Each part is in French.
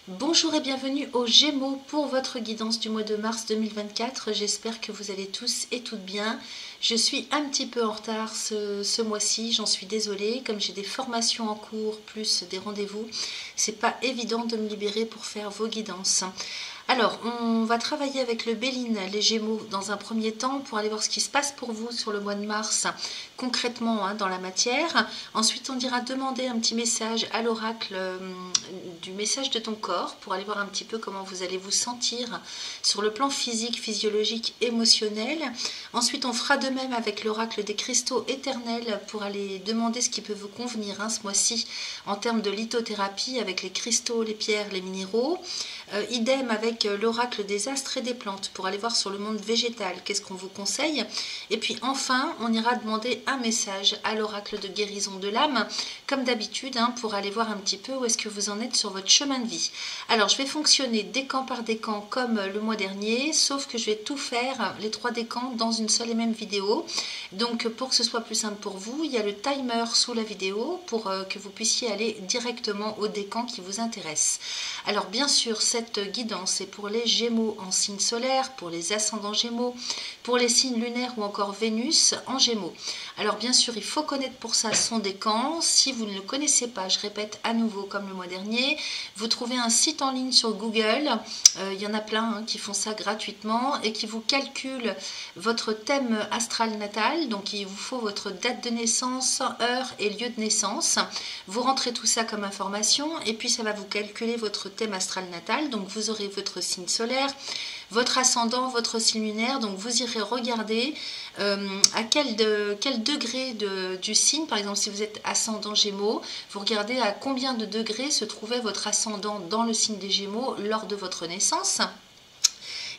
Bonjour et bienvenue aux Gémeaux pour votre guidance du mois de mars 2024. J'espère que vous allez tous et toutes bien. Je suis un petit peu en retard ce mois-ci, j'en suis désolée. Comme j'ai des formations en cours plus des rendez-vous, c'est pas évident de me libérer pour faire vos guidances. Alors, on va travailler avec le Béline, les Gémeaux, dans un premier temps pour aller voir ce qui se passe pour vous sur le mois de mars, concrètement dans la matière. Ensuite, on ira demander un petit message à l'oracle du message de ton corps pour aller voir un petit peu comment vous allez vous sentir sur le plan physique, physiologique, émotionnel. Ensuite, on fera de même avec l'oracle des cristaux éternels pour aller demander ce qui peut vous convenir ce mois-ci en termes de lithothérapie avec les cristaux, les pierres, les minéraux. Idem avec l'oracle des astres et des plantes pour aller voir sur le monde végétal qu'est-ce qu'on vous conseille. Et puis enfin, on ira demander un message à l'oracle de guérison de l'âme, comme d'habitude, pour aller voir un petit peu où est-ce que vous en êtes sur votre chemin de vie. Alors, je vais fonctionner décan par décan comme le mois dernier, sauf que je vais tout faire, les 3 décans, dans une seule et même vidéo. Donc, pour que ce soit plus simple pour vous, il y a le timer sous la vidéo pour que vous puissiez aller directement au décan qui vous intéresse. Alors, bien sûr, cette guidance est pour les Gémeaux en signe solaire, pour les ascendants Gémeaux, pour les signes lunaires ou encore Vénus en Gémeaux. Alors bien sûr, il faut connaître pour ça son décan. Si vous ne le connaissez pas, je répète à nouveau comme le mois dernier, vous trouvez un site en ligne sur Google. Il y en a plein qui font ça gratuitement et qui vous calculent votre thème astral natal. Donc il vous faut votre date de naissance, heure et lieu de naissance. Vous rentrez tout ça comme information et puis ça va vous calculer votre thème astral natal. Donc vous aurez votre signe solaire, votre ascendant, votre signe lunaire. Donc vous irez regarder à quel degré du signe, par exemple si vous êtes ascendant Gémeaux, vous regardez à combien de degrés se trouvait votre ascendant dans le signe des Gémeaux lors de votre naissance.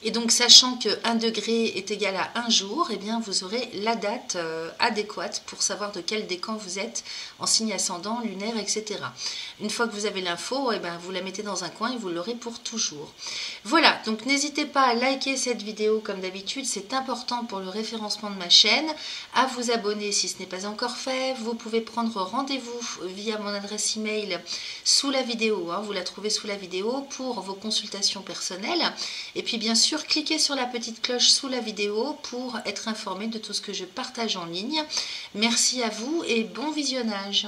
Et donc, sachant que 1 degré est égal à 1 jour, eh bien, vous aurez la date adéquate pour savoir de quel décan vous êtes en signe ascendant, lunaire, etc. Une fois que vous avez l'info, eh bien, vous la mettez dans un coin et vous l'aurez pour toujours. Voilà, donc n'hésitez pas à liker cette vidéo comme d'habitude, c'est important pour le référencement de ma chaîne, à vous abonner si ce n'est pas encore fait. Vous pouvez prendre rendez-vous via mon adresse email sous la vidéo, vous la trouvez sous la vidéo pour vos consultations personnelles. Et puis bien sûr, cliquez sur la petite cloche sous la vidéo pour être informé de tout ce que je partage en ligne. Merci à vous et bon visionnage.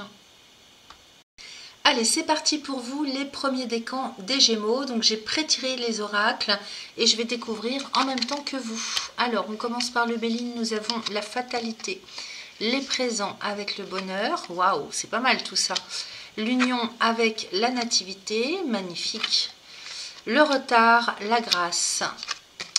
Allez, c'est parti pour vous, les premiers décans des Gémeaux. Donc j'ai pré-tiré les oracles et je vais découvrir en même temps que vous. Alors, on commence par le Béline, nous avons la fatalité, les présents avec le bonheur. Waouh, c'est pas mal tout ça. L'union avec la nativité, magnifique. Le retard, la grâce.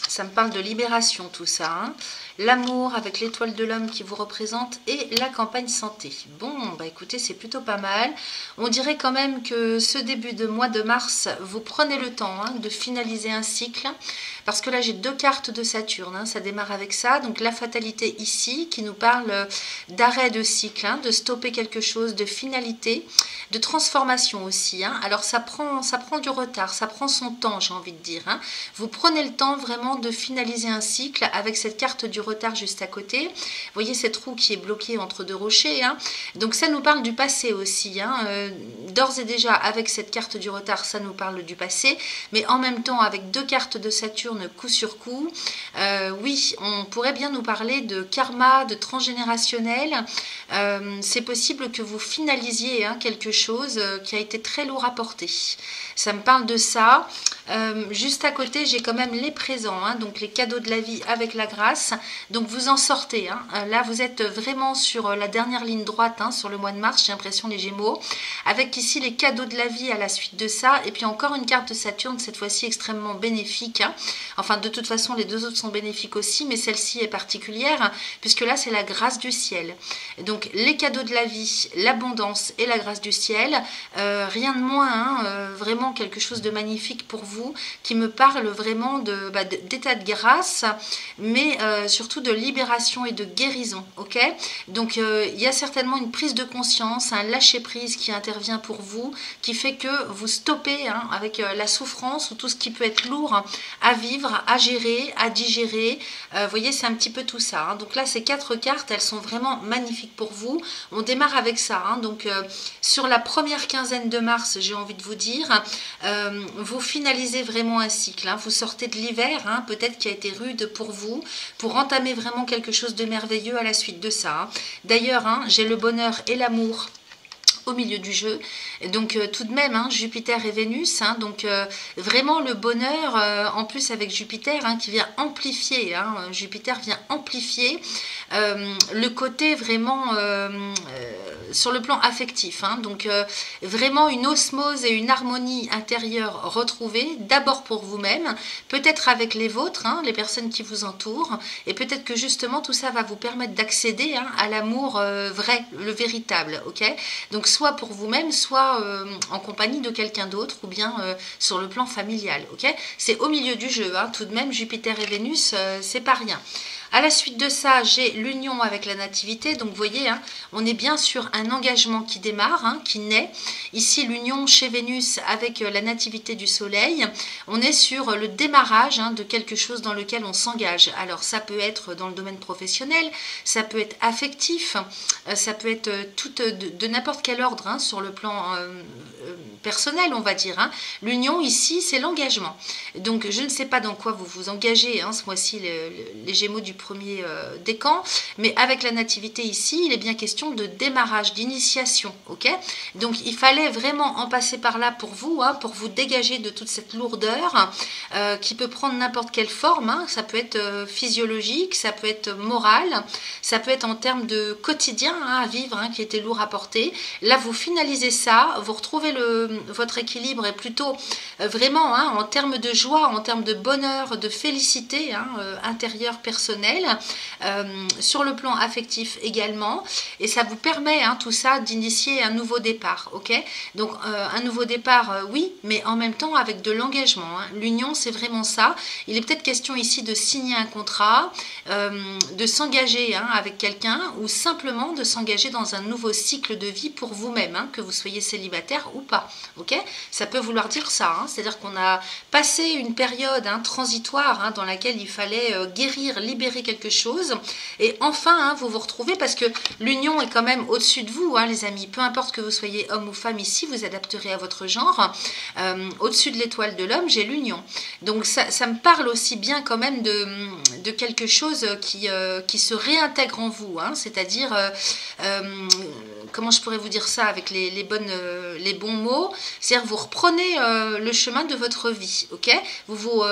Ça me parle de libération tout ça. L'amour avec l'étoile de l'homme qui vous représente et la campagne santé. Bon, bah écoutez, c'est plutôt pas mal. On dirait quand même que ce début de mois de mars, vous prenez le temps de finaliser un cycle. Parce que là, j'ai 2 cartes de Saturne. Ça démarre avec ça. Donc la fatalité ici qui nous parle d'arrêt de cycle, de stopper quelque chose, de finalité, de transformation aussi. Alors ça prend du retard, ça prend son temps, j'ai envie de dire. Vous prenez le temps vraiment de finaliser un cycle avec cette carte du retard juste à côté. Vous voyez cette roue qui est bloquée entre 2 rochers. Donc ça nous parle du passé aussi. D'ores et déjà, avec cette carte du retard, ça nous parle du passé. Mais en même temps, avec 2 cartes de Saturne coup sur coup, oui, on pourrait bien nous parler de karma, de transgénérationnel. C'est possible que vous finalisiez quelque chose qui a été très lourd à porter. Ça me parle de ça. Juste à côté, j'ai quand même les présents, donc les cadeaux de la vie avec la grâce. Donc vous en sortez. Là, vous êtes vraiment sur la dernière ligne droite sur le mois de mars, j'ai l'impression, les Gémeaux. Avec ici les cadeaux de la vie à la suite de ça. Et puis encore une carte de Saturne, cette fois-ci extrêmement bénéfique. Enfin, de toute façon, les 2 autres sont bénéfiques aussi, mais celle-ci est particulière, puisque là, c'est la grâce du ciel. Donc, les cadeaux de la vie, l'abondance et la grâce du ciel. Rien de moins, vraiment quelque chose de magnifique pour vous. vous qui me parle vraiment d'état de grâce, mais surtout de libération et de guérison, ok? Donc il y a certainement une prise de conscience, un lâcher-prise qui intervient pour vous, qui fait que vous stoppez avec la souffrance ou tout ce qui peut être lourd à vivre, à gérer, à digérer. Vous voyez, c'est un petit peu tout ça. Donc là, ces 4 cartes, elles sont vraiment magnifiques pour vous. On démarre avec ça. Donc sur la première quinzaine de mars, j'ai envie de vous dire, vous finalisez vraiment un cycle. Vous sortez de l'hiver, peut-être qui a été rude pour vous, pour entamer vraiment quelque chose de merveilleux à la suite de ça. D'ailleurs, j'ai le bonheur et l'amour au milieu du jeu, donc tout de même Jupiter et Vénus, donc vraiment le bonheur, en plus avec Jupiter qui vient amplifier, Jupiter vient amplifier le côté vraiment sur le plan affectif, donc vraiment une osmose et une harmonie intérieure retrouvée, d'abord pour vous-même, peut-être avec les vôtres, les personnes qui vous entourent, et peut-être que justement tout ça va vous permettre d'accéder à l'amour vrai, le véritable, ok? Donc soit pour vous-même, soit en compagnie de quelqu'un d'autre, ou bien sur le plan familial, ok? C'est au milieu du jeu, tout de même, Jupiter et Vénus, c'est pas rien. À la suite de ça, j'ai l'union avec la nativité. Donc, vous voyez, on est bien sur un engagement qui démarre, qui naît. Ici, l'union chez Vénus avec la nativité du soleil. On est sur le démarrage de quelque chose dans lequel on s'engage. Alors, ça peut être dans le domaine professionnel, ça peut être affectif, ça peut être tout de n'importe quel ordre sur le plan personnel, on va dire. L'union, ici, c'est l'engagement. Donc, je ne sais pas dans quoi vous vous engagez ce mois-ci, les Gémeaux du premier décan, mais avec la nativité ici, il est bien question de démarrage, d'initiation, ok? Donc il fallait vraiment en passer par là pour vous dégager de toute cette lourdeur qui peut prendre n'importe quelle forme, ça peut être physiologique, ça peut être moral, ça peut être en termes de quotidien à vivre, qui était lourd à porter. Là, vous finalisez ça, vous retrouvez votre équilibre et plutôt vraiment en termes de joie, en termes de bonheur, de félicité intérieure, personnelle, sur le plan affectif également, et ça vous permet tout ça d'initier un nouveau départ, ok? Donc un nouveau départ, oui, mais en même temps avec de l'engagement. L'union, c'est vraiment ça. Il est peut-être question ici de signer un contrat, de s'engager avec quelqu'un, ou simplement de s'engager dans un nouveau cycle de vie pour vous-même, que vous soyez célibataire ou pas, ok? Ça peut vouloir dire ça, c'est-à-dire qu'on a passé une période transitoire dans laquelle il fallait guérir, libérer quelque chose, et enfin vous vous retrouvez, parce que l'union est quand même au-dessus de vous, les amis, peu importe que vous soyez homme ou femme ici, vous adapterez à votre genre, au-dessus de l'étoile de l'homme, j'ai l'union. Donc ça me parle aussi bien quand même de quelque chose qui se réintègre en vous, c'est-à-dire comment je pourrais vous dire ça avec les bons mots, c'est-à-dire vous reprenez le chemin de votre vie, ok? Vous vous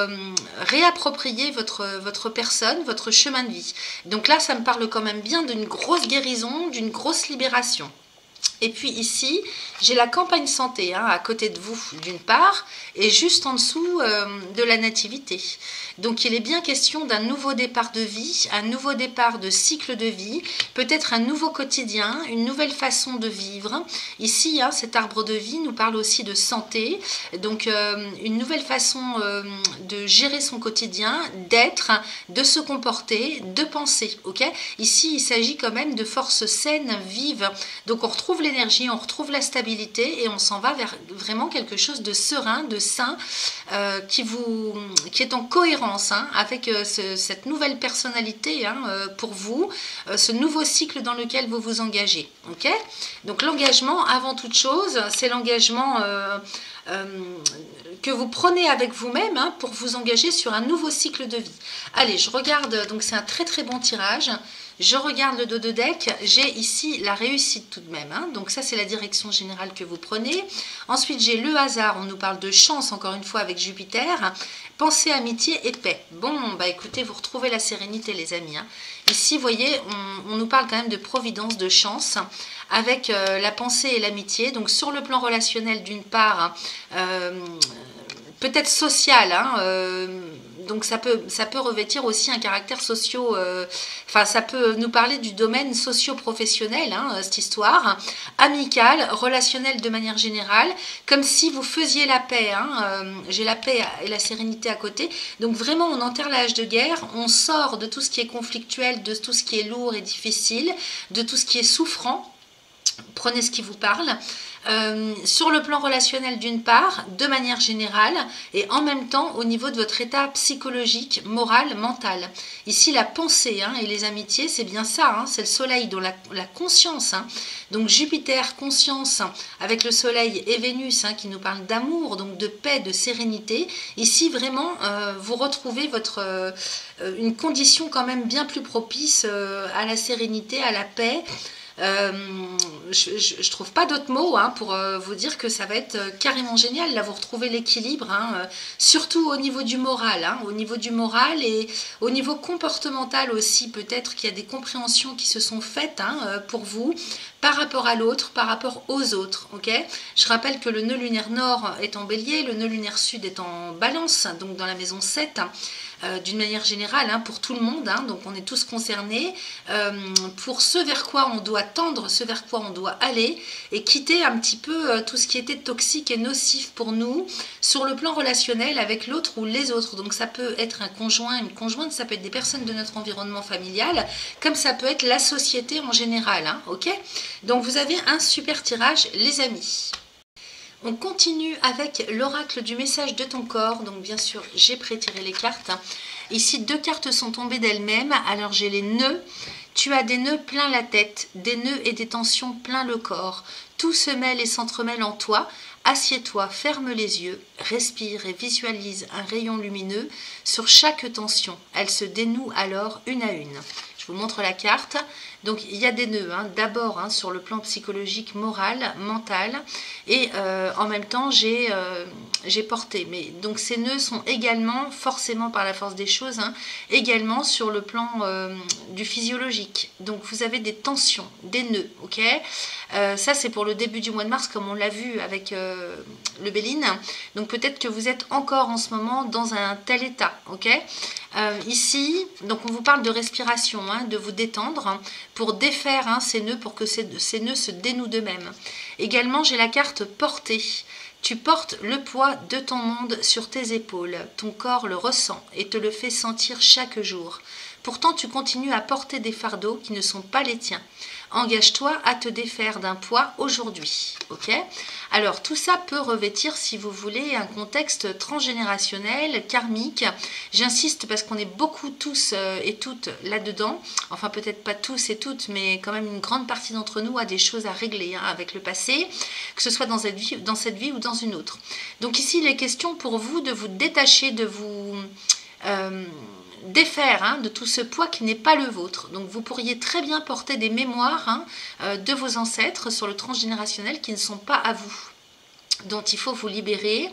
réappropriez votre personne, votre chemin de vie. Donc là, ça me parle quand même bien d'une grosse guérison, d'une grosse libération. Et puis ici, j'ai la campagne santé à côté de vous d'une part, et juste en dessous de la nativité. Donc il est bien question d'un nouveau départ de vie, un nouveau départ de cycle de vie, peut-être un nouveau quotidien, une nouvelle façon de vivre. Ici, cet arbre de vie nous parle aussi de santé, donc une nouvelle façon de gérer son quotidien, d'être, de se comporter, de penser. Ok? Ici, il s'agit quand même de forces saines, vives. Donc on retrouve l'énergie, on retrouve la stabilité, et on s'en va vers vraiment quelque chose de serein, de sain, qui est en cohérence avec cette nouvelle personnalité pour vous, ce nouveau cycle dans lequel vous vous engagez. Ok? Donc l'engagement, avant toute chose, c'est l'engagement que vous prenez avec vous-même pour vous engager sur un nouveau cycle de vie. Allez, je regarde, donc c'est un très très bon tirage. Je regarde le dos de deck, j'ai ici la réussite tout de même, donc ça c'est la direction générale que vous prenez. Ensuite j'ai le hasard, on nous parle de chance encore une fois avec Jupiter, pensée, amitié et paix. Bon, bah écoutez, vous retrouvez la sérénité les amis. Ici, vous voyez, on nous parle quand même de providence, de chance, avec la pensée et l'amitié. Donc sur le plan relationnel d'une part, peut-être social, donc ça peut revêtir aussi un caractère enfin ça peut nous parler du domaine socio-professionnel, hein, cette histoire, amical, relationnel de manière générale, comme si vous faisiez la paix, hein, j'ai la paix et la sérénité à côté, donc vraiment on enterre l'âge de guerre, on sort de tout ce qui est conflictuel, de tout ce qui est lourd et difficile, de tout ce qui est souffrant. Prenez ce qui vous parle. Sur le plan relationnel d'une part, de manière générale, et en même temps au niveau de votre état psychologique, moral, mental. Ici la pensée, hein, et les amitiés, c'est bien ça, hein, c'est le soleil, donc la conscience. Hein. Donc Jupiter, conscience, avec le soleil et Vénus, hein, qui nous parle d'amour, donc de paix, de sérénité. Ici vraiment, vous retrouvez une condition quand même bien plus propice à la sérénité, à la paix. Je trouve pas d'autres mots, hein, pour vous dire que ça va être carrément génial. Là vous retrouvez l'équilibre, hein, surtout au niveau du moral, hein, au niveau du moral et au niveau comportemental aussi. Peut-être qu'il y a des compréhensions qui se sont faites, hein, pour vous par rapport à l'autre, par rapport aux autres. Okay, je rappelle que le nœud lunaire nord est en bélier, le nœud lunaire sud est en balance, donc dans la maison 7. D'une manière générale, hein, pour tout le monde, hein, donc on est tous concernés, pour ce vers quoi on doit tendre, ce vers quoi on doit aller, et quitter un petit peu tout ce qui était toxique et nocif pour nous, sur le plan relationnel avec l'autre ou les autres. Donc ça peut être un conjoint, une conjointe, ça peut être des personnes de notre environnement familial, comme ça peut être la société en général, hein, ok. Donc vous avez un super tirage, les amis. On continue avec l'oracle du message de ton corps. Donc bien sûr, j'ai pré-tiré les cartes. Ici, 2 cartes sont tombées d'elles-mêmes. Alors j'ai les nœuds. Tu as des nœuds plein la tête, des nœuds et des tensions plein le corps. Tout se mêle et s'entremêle en toi. Assieds-toi, ferme les yeux, respire et visualise un rayon lumineux sur chaque tension. Elle se dénoue alors une à une. Je vous montre la carte. Donc il y a des nœuds, hein, d'abord, hein, sur le plan psychologique, moral, mental, et en même temps j'ai porté. Mais donc ces nœuds sont également, forcément par la force des choses, hein, également sur le plan du physiologique. Donc vous avez des tensions, des nœuds, ok. Ça c'est pour le début du mois de mars, comme on l'a vu avec le Béline. Donc peut-être que vous êtes encore en ce moment dans un tel état, ok. Ici, donc on vous parle de respiration, hein, de vous détendre, hein, pour défaire, hein, ces nœuds, pour que ces nœuds se dénouent d'eux-mêmes. Également, j'ai la carte portée. Tu portes le poids de ton monde sur tes épaules. Ton corps le ressent et te le fait sentir chaque jour. Pourtant, tu continues à porter des fardeaux qui ne sont pas les tiens. Engage-toi à te défaire d'un poids aujourd'hui. Ok ? Alors, tout ça peut revêtir, si vous voulez, un contexte transgénérationnel, karmique. J'insiste parce qu'on est beaucoup tous et toutes là-dedans. Enfin, peut-être pas tous et toutes, mais quand même une grande partie d'entre nous a des choses à régler, hein, avec le passé, que ce soit dans cette vie ou dans une autre. Donc ici, il est question pour vous de vous détacher, de vous défaire, hein, de tout ce poids qui n'est pas le vôtre. Donc vous pourriez très bien porter des mémoires, hein, de vos ancêtres sur le transgénérationnel qui ne sont pas à vous, dont il faut vous libérer.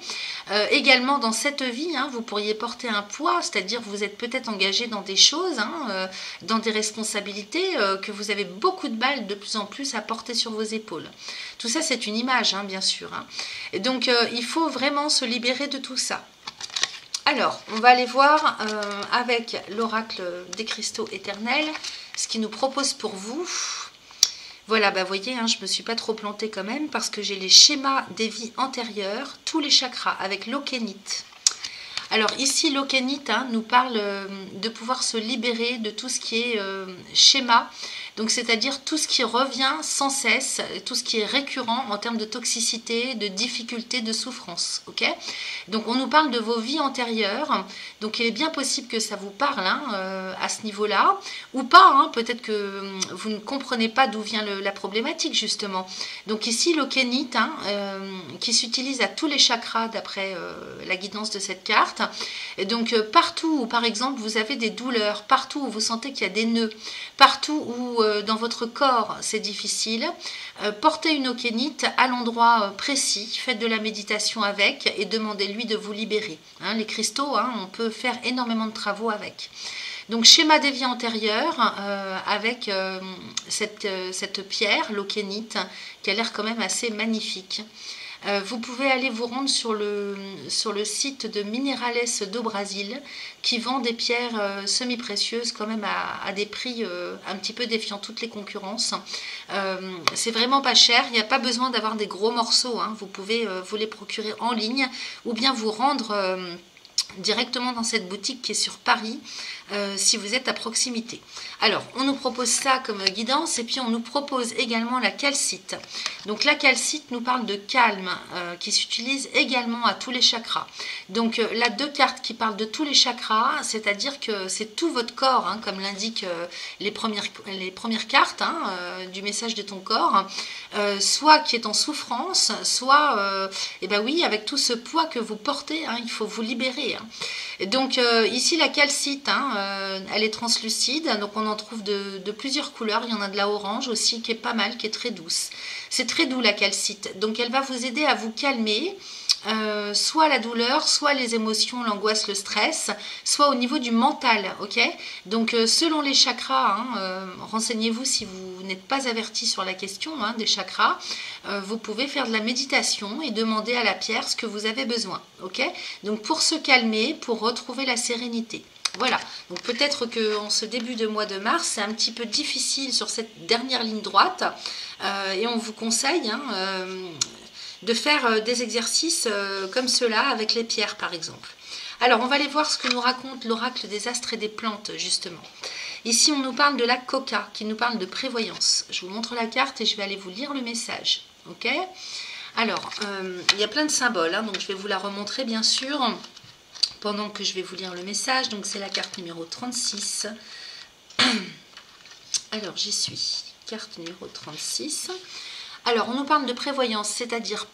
Également dans cette vie, hein, vous pourriez porter un poids, c'est-à-dire vous êtes peut-être engagé dans des choses, hein, dans des responsabilités que vous avez beaucoup de balles de plus en plus à porter sur vos épaules. Tout ça c'est une image, hein, bien sûr, hein. Et donc il faut vraiment se libérer de tout ça. Alors, on va aller voir avec l'oracle des cristaux éternels ce qu'il nous propose pour vous. Voilà, bah, vous voyez, hein, je ne me suis pas trop plantée quand même parce que j'ai les schémas des vies antérieures, tous les chakras avec l'okénite. Alors ici, l'okénite, hein, nous parle de pouvoir se libérer de tout ce qui est schéma. Donc c'est-à-dire tout ce qui revient sans cesse, tout ce qui est récurrent en termes de toxicité, de difficulté, de souffrance. Okay, donc on nous parle de vos vies antérieures. Donc il est bien possible que ça vous parle, hein, à ce niveau-là. Ou pas, hein, peut-être que vous ne comprenez pas d'où vient la problématique justement. Donc ici l'okénite, hein, qui s'utilise à tous les chakras d'après la guidance de cette carte. Et donc partout où par exemple vous avez des douleurs, partout où vous sentez qu'il y a des nœuds, partout où dans votre corps c'est difficile, portez une okénite à l'endroit précis, faites de la méditation avec et demandez-lui de vous libérer. Hein, les cristaux, hein, on peut faire énormément de travaux avec. Donc schéma des vies antérieures avec cette pierre, l'okénite, qui a l'air quand même assez magnifique. Vous pouvez aller vous rendre sur le site de Minerales do Brasil qui vend des pierres semi-précieuses quand même à des prix un petit peu défiant toutes les concurrences. C'est vraiment pas cher, il n'y a pas besoin d'avoir des gros morceaux, hein. Vous pouvez vous les procurer en ligne ou bien vous rendre directement dans cette boutique qui est sur Paris si vous êtes à proximité. Alors, on nous propose ça comme guidance et puis on nous propose également la calcite. Donc la calcite nous parle de calme qui s'utilise également à tous les chakras. Donc là, 2 cartes qui parlent de tous les chakras, c'est-à-dire que c'est tout votre corps, hein, comme l'indiquent les premières cartes du message de ton corps, soit qui est en souffrance, soit, et ben oui, avec tout ce poids que vous portez, hein, il faut vous libérer. Hein. Donc ici la calcite, elle est translucide, donc on en trouve de plusieurs couleurs. Il y en a de la orange aussi qui est pas mal, qui est très douce. C'est très doux la calcite, donc elle va vous aider à vous calmer, soit la douleur, soit les émotions, l'angoisse, le stress, soit au niveau du mental, ok. Donc selon les chakras, renseignez-vous si vous n'êtes pas averti sur la question des chakras, vous pouvez faire de la méditation et demander à la pierre ce que vous avez besoin, ok. Donc pour se calmer, pour retrouver la sérénité. Voilà, donc peut-être qu'en ce début de mois de mars, c'est un petit peu difficile sur cette dernière ligne droite et on vous conseille de faire des exercices comme cela avec les pierres par exemple. Alors on va aller voir ce que nous raconte l'oracle des astres et des plantes justement. Ici on nous parle de la coca qui nous parle de prévoyance. Je vous montre la carte et je vais aller vous lire le message. Ok. Alors il y a plein de symboles, donc je vais vous la remontrer bien sûr. Pendant que je vais vous lire le message, donc c'est la carte numéro 36. Alors j'y suis, carte numéro 36. Alors on nous parle de prévoyance, c'est-à-dire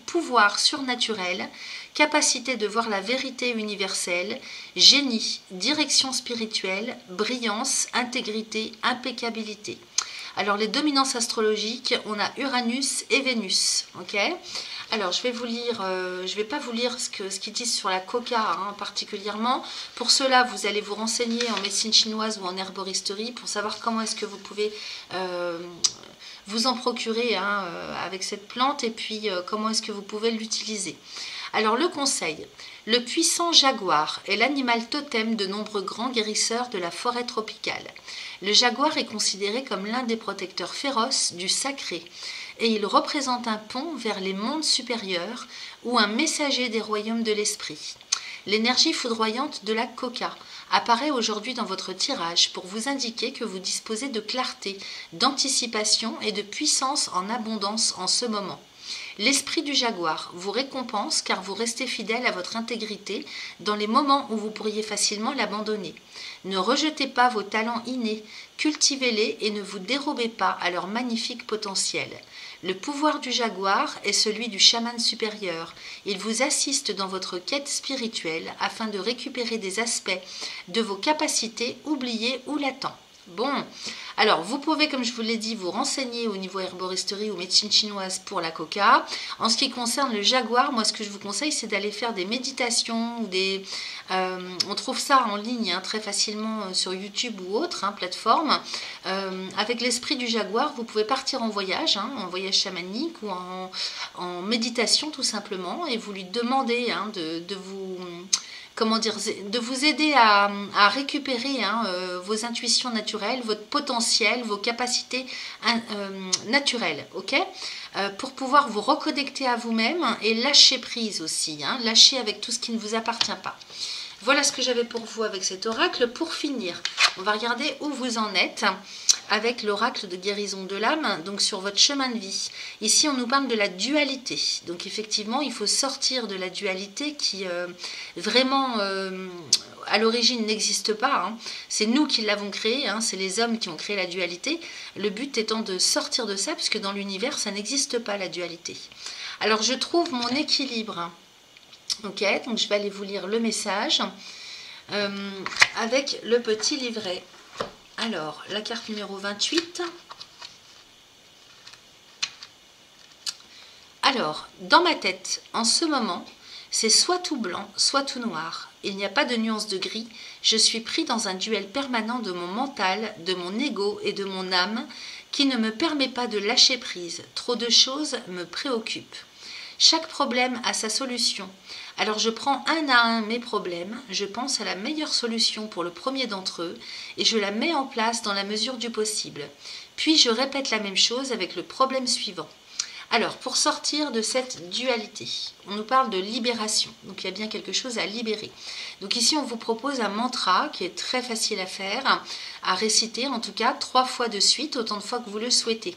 pouvoir surnaturel, capacité de voir la vérité universelle, génie, direction spirituelle, brillance, intégrité, impeccabilité. Alors les dominances astrologiques, on a Uranus et Vénus, ok. Alors je vais vous lire, je ne vais pas vous lire ce qu'ils disent sur la coca particulièrement. Pour cela, vous allez vous renseigner en médecine chinoise ou en herboristerie pour savoir comment est-ce que vous pouvez vous en procurer avec cette plante et puis comment est-ce que vous pouvez l'utiliser. Alors le conseil, le puissant jaguar est l'animal totem de nombreux grands guérisseurs de la forêt tropicale. Le jaguar est considéré comme l'un des protecteurs féroces du sacré et il représente un pont vers les mondes supérieurs ou un messager des royaumes de l'esprit. L'énergie foudroyante de la coca apparaît aujourd'hui dans votre tirage pour vous indiquer que vous disposez de clarté, d'anticipation et de puissance en abondance en ce moment. L'esprit du jaguar vous récompense car vous restez fidèle à votre intégrité dans les moments où vous pourriez facilement l'abandonner. Ne rejetez pas vos talents innés, cultivez-les et ne vous dérobez pas à leur magnifique potentiel. Le pouvoir du jaguar est celui du chaman supérieur. Il vous assiste dans votre quête spirituelle afin de récupérer des aspects de vos capacités oubliées ou latents. Bon, alors vous pouvez, comme je vous l'ai dit, vous renseigner au niveau herboristerie ou médecine chinoise pour la coca. En ce qui concerne le jaguar, moi ce que je vous conseille, c'est d'aller faire des méditations ou on trouve ça en ligne très facilement sur YouTube ou autre plateforme. Avec l'esprit du jaguar, vous pouvez partir en voyage chamanique ou en méditation tout simplement, et vous lui demandez de vous... Comment dire, de vous aider à récupérer vos intuitions naturelles, votre potentiel, vos capacités naturelles, ok, pour pouvoir vous reconnecter à vous-même et lâcher prise aussi, lâcher avec tout ce qui ne vous appartient pas. Voilà ce que j'avais pour vous avec cet oracle. Pour finir, on va regarder où vous en êtes avec l'oracle de guérison de l'âme, donc sur votre chemin de vie. Ici, on nous parle de la dualité. Donc effectivement, il faut sortir de la dualité qui vraiment, à l'origine, n'existe pas. C'est nous qui l'avons créée, c'est les hommes qui ont créé la dualité. Le but étant de sortir de ça, puisque dans l'univers, ça n'existe pas, la dualité. Alors, je trouve mon équilibre. Ok, donc je vais aller vous lire le message avec le petit livret. Alors, la carte numéro 28. Alors, dans ma tête, en ce moment, c'est soit tout blanc, soit tout noir. Il n'y a pas de nuance de gris. Je suis pris dans un duel permanent de mon mental, de mon ego et de mon âme qui ne me permet pas de lâcher prise. Trop de choses me préoccupent. Chaque problème a sa solution. Alors je prends un à un mes problèmes, je pense à la meilleure solution pour le premier d'entre eux et je la mets en place dans la mesure du possible. Puis je répète la même chose avec le problème suivant. Alors, pour sortir de cette dualité, on nous parle de libération, donc il y a bien quelque chose à libérer. Donc ici, on vous propose un mantra qui est très facile à faire, à réciter en tout cas 3 fois de suite, autant de fois que vous le souhaitez.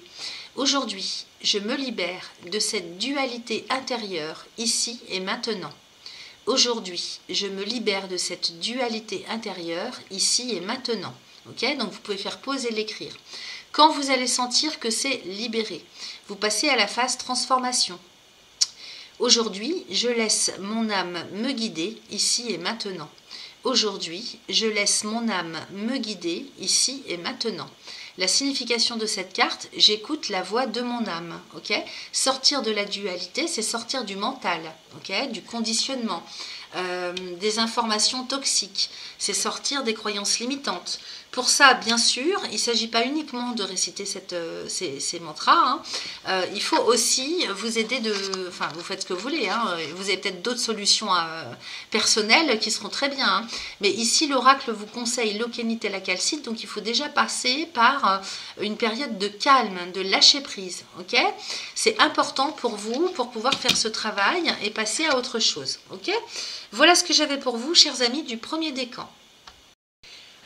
Aujourd'hui, je me libère de cette dualité intérieure, ici et maintenant. Aujourd'hui, je me libère de cette dualité intérieure, ici et maintenant. Ok, donc vous pouvez faire pause et l'écrire. Quand vous allez sentir que c'est libéré, vous passez à la phase transformation. Aujourd'hui, je laisse mon âme me guider ici et maintenant. Aujourd'hui, je laisse mon âme me guider ici et maintenant. La signification de cette carte, j'écoute la voix de mon âme. Okay, sortir de la dualité, c'est sortir du mental, okay, du conditionnement, des informations toxiques, c'est sortir des croyances limitantes. Pour ça, bien sûr, il ne s'agit pas uniquement de réciter ces mantras. Il faut aussi vous aider enfin, vous faites ce que vous voulez. Vous avez peut-être d'autres solutions personnelles qui seront très bien. Mais ici, l'oracle vous conseille l'okénite et la calcite. Donc, il faut déjà passer par une période de calme, de lâcher prise. Okay, c'est important pour vous, pour pouvoir faire ce travail et passer à autre chose. Okay, voilà ce que j'avais pour vous, chers amis, du premier décan.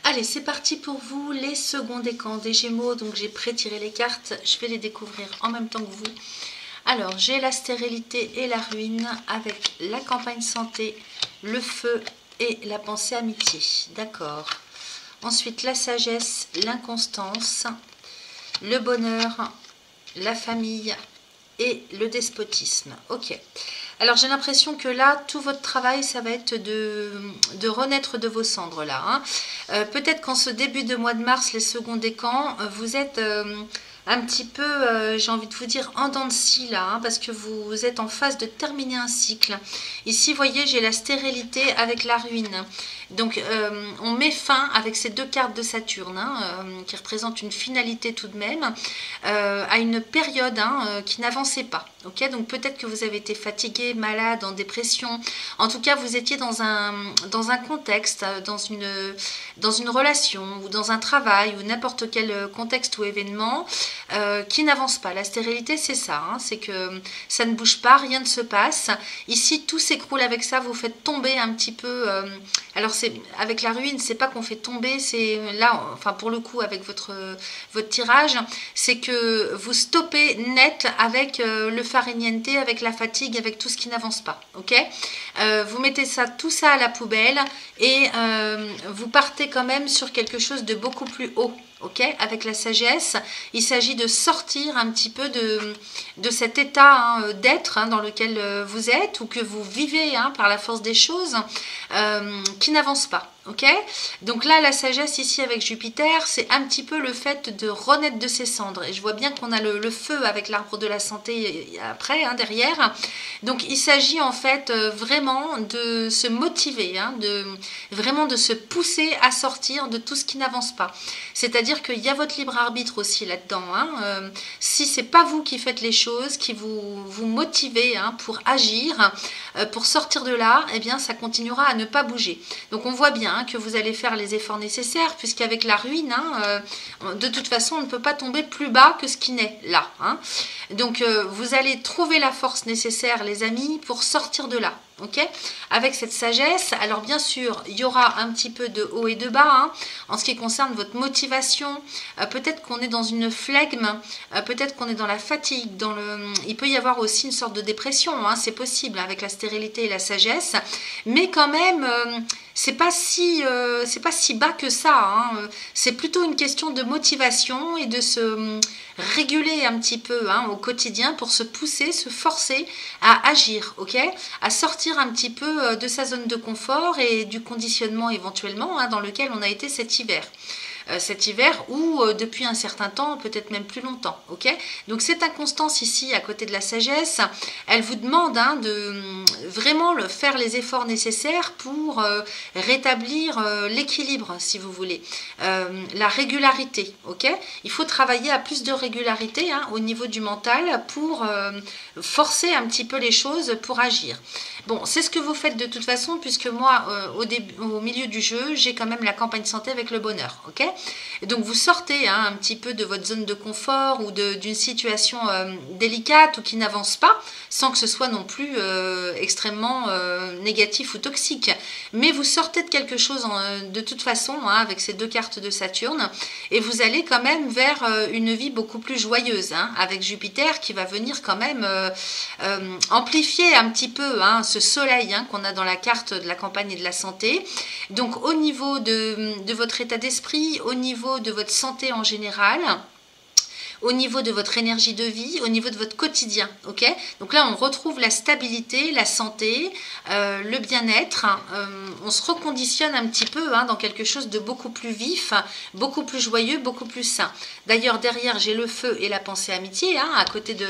Allez, c'est parti pour vous, les seconds décans des Gémeaux. Donc, j'ai pré-tiré les cartes. Je vais les découvrir en même temps que vous. Alors, j'ai la stérilité et la ruine avec la campagne santé, le feu et la pensée amitié. D'accord. Ensuite, la sagesse, l'inconstance, le bonheur, la famille et le despotisme. Ok. Alors j'ai l'impression que là, tout votre travail, ça va être de renaître de vos cendres là. Peut-être qu'en ce début de mois de mars, les seconds décans, vous êtes un petit peu, j'ai envie de vous dire, en dents de scie là, parce que vous êtes en phase de terminer un cycle. Ici, vous voyez, j'ai la stérilité avec la ruine. Donc, on met fin avec ces 2 cartes de Saturne, qui représentent une finalité tout de même, à une période qui n'avançait pas. Okay, donc, peut-être que vous avez été fatigué, malade, en dépression. En tout cas, vous étiez dans un contexte, dans une relation ou dans un travail ou n'importe quel contexte ou événement qui n'avance pas. La stérilité, c'est ça. C'est que ça ne bouge pas, rien ne se passe. Ici, tout s'écroule avec ça. Vous faites tomber un petit peu... alors, avec la ruine, c'est pas qu'on fait tomber, c'est là, enfin pour le coup avec votre tirage, c'est que vous stoppez net avec le farniente, avec la fatigue, avec tout ce qui n'avance pas. Ok, vous mettez tout ça à la poubelle et vous partez quand même sur quelque chose de beaucoup plus haut. Ok, avec la sagesse, il s'agit de sortir un petit peu de cet état d'être dans lequel vous êtes ou que vous vivez par la force des choses qui n'avance pas. Ok, donc là la sagesse ici avec Jupiter, c'est un petit peu le fait de renaître de ses cendres. Et je vois bien qu'on a le feu avec l'arbre de la santé après, derrière. Donc il s'agit en fait vraiment de se motiver, vraiment de se pousser à sortir de tout ce qui n'avance pas. C'est-à-dire qu'il y a votre libre arbitre aussi là-dedans. Si c'est pas vous qui faites les choses, qui vous motivez pour agir, pour sortir de là, eh bien ça continuera à ne pas bouger. Donc on voit bien que vous allez faire les efforts nécessaires, puisqu'avec la ruine, de toute façon, on ne peut pas tomber plus bas que ce qui n'est là. Donc, vous allez trouver la force nécessaire, les amis, pour sortir de là. Okay, avec cette sagesse. Alors bien sûr, il y aura un petit peu de haut et de bas en ce qui concerne votre motivation. Peut-être qu'on est dans une flegme, peut-être qu'on est dans la fatigue, il peut y avoir aussi une sorte de dépression, c'est possible avec la stérilité et la sagesse, mais quand même c'est pas si bas que ça, c'est plutôt une question de motivation et de se réguler un petit peu au quotidien pour se pousser, se forcer à agir, ok, à sortir un petit peu de sa zone de confort et du conditionnement éventuellement dans lequel on a été cet hiver. cet hiver ou depuis un certain temps, peut-être même plus longtemps. Ok, donc cette inconstance ici à côté de la sagesse, elle vous demande de vraiment faire les efforts nécessaires pour rétablir l'équilibre, si vous voulez, la régularité. Ok, il faut travailler à plus de régularité au niveau du mental pour forcer un petit peu les choses pour agir. Bon, c'est ce que vous faites de toute façon, puisque moi, au milieu du jeu, j'ai quand même la campagne santé avec le bonheur, ok? Et donc, vous sortez un petit peu de votre zone de confort ou d'une situation délicate ou qui n'avance pas, sans que ce soit non plus extrêmement négatif ou toxique. Mais vous sortez de quelque chose de toute façon, avec ces 2 cartes de Saturne, et vous allez quand même vers une vie beaucoup plus joyeuse, avec Jupiter qui va venir quand même amplifier un petit peu ce soleil qu'on a dans la carte de la campagne et de la santé. Donc au niveau de votre état d'esprit, au niveau de votre santé en général, au niveau de votre énergie de vie, au niveau de votre quotidien, ok? Donc là, on retrouve la stabilité, la santé, le bien-être. On se reconditionne un petit peu dans quelque chose de beaucoup plus vif, beaucoup plus joyeux, beaucoup plus sain. D'ailleurs, derrière, j'ai le feu et la pensée amitié, à côté de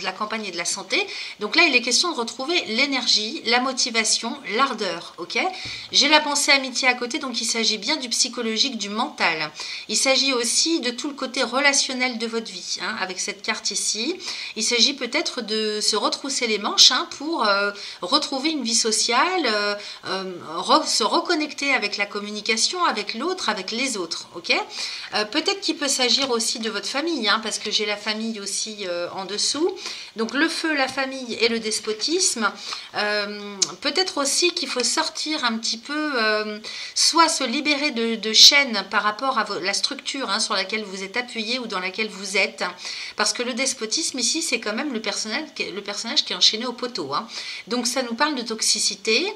la campagne et de la santé. Donc là, il est question de retrouver l'énergie, la motivation, l'ardeur, ok? J'ai la pensée amitié à côté, donc il s'agit bien du psychologique, du mental. Il s'agit aussi de tout le côté relationnel de votre vie, avec cette carte ici. Il s'agit peut-être de se retrousser les manches pour retrouver une vie sociale, se reconnecter avec la communication, avec l'autre, avec les autres, ok? Peut-être qu'il peut s'agir aussi de votre famille, parce que j'ai la famille aussi en dessous. Donc le feu, la famille et le despotisme. Peut-être aussi qu'il faut sortir un petit peu, soit se libérer de chaînes par rapport à la structure sur laquelle vous êtes appuyé ou dans laquelle vous êtes. Parce que le despotisme ici, c'est quand même le personnage qui est enchaîné au poteau. Donc ça nous parle de toxicité,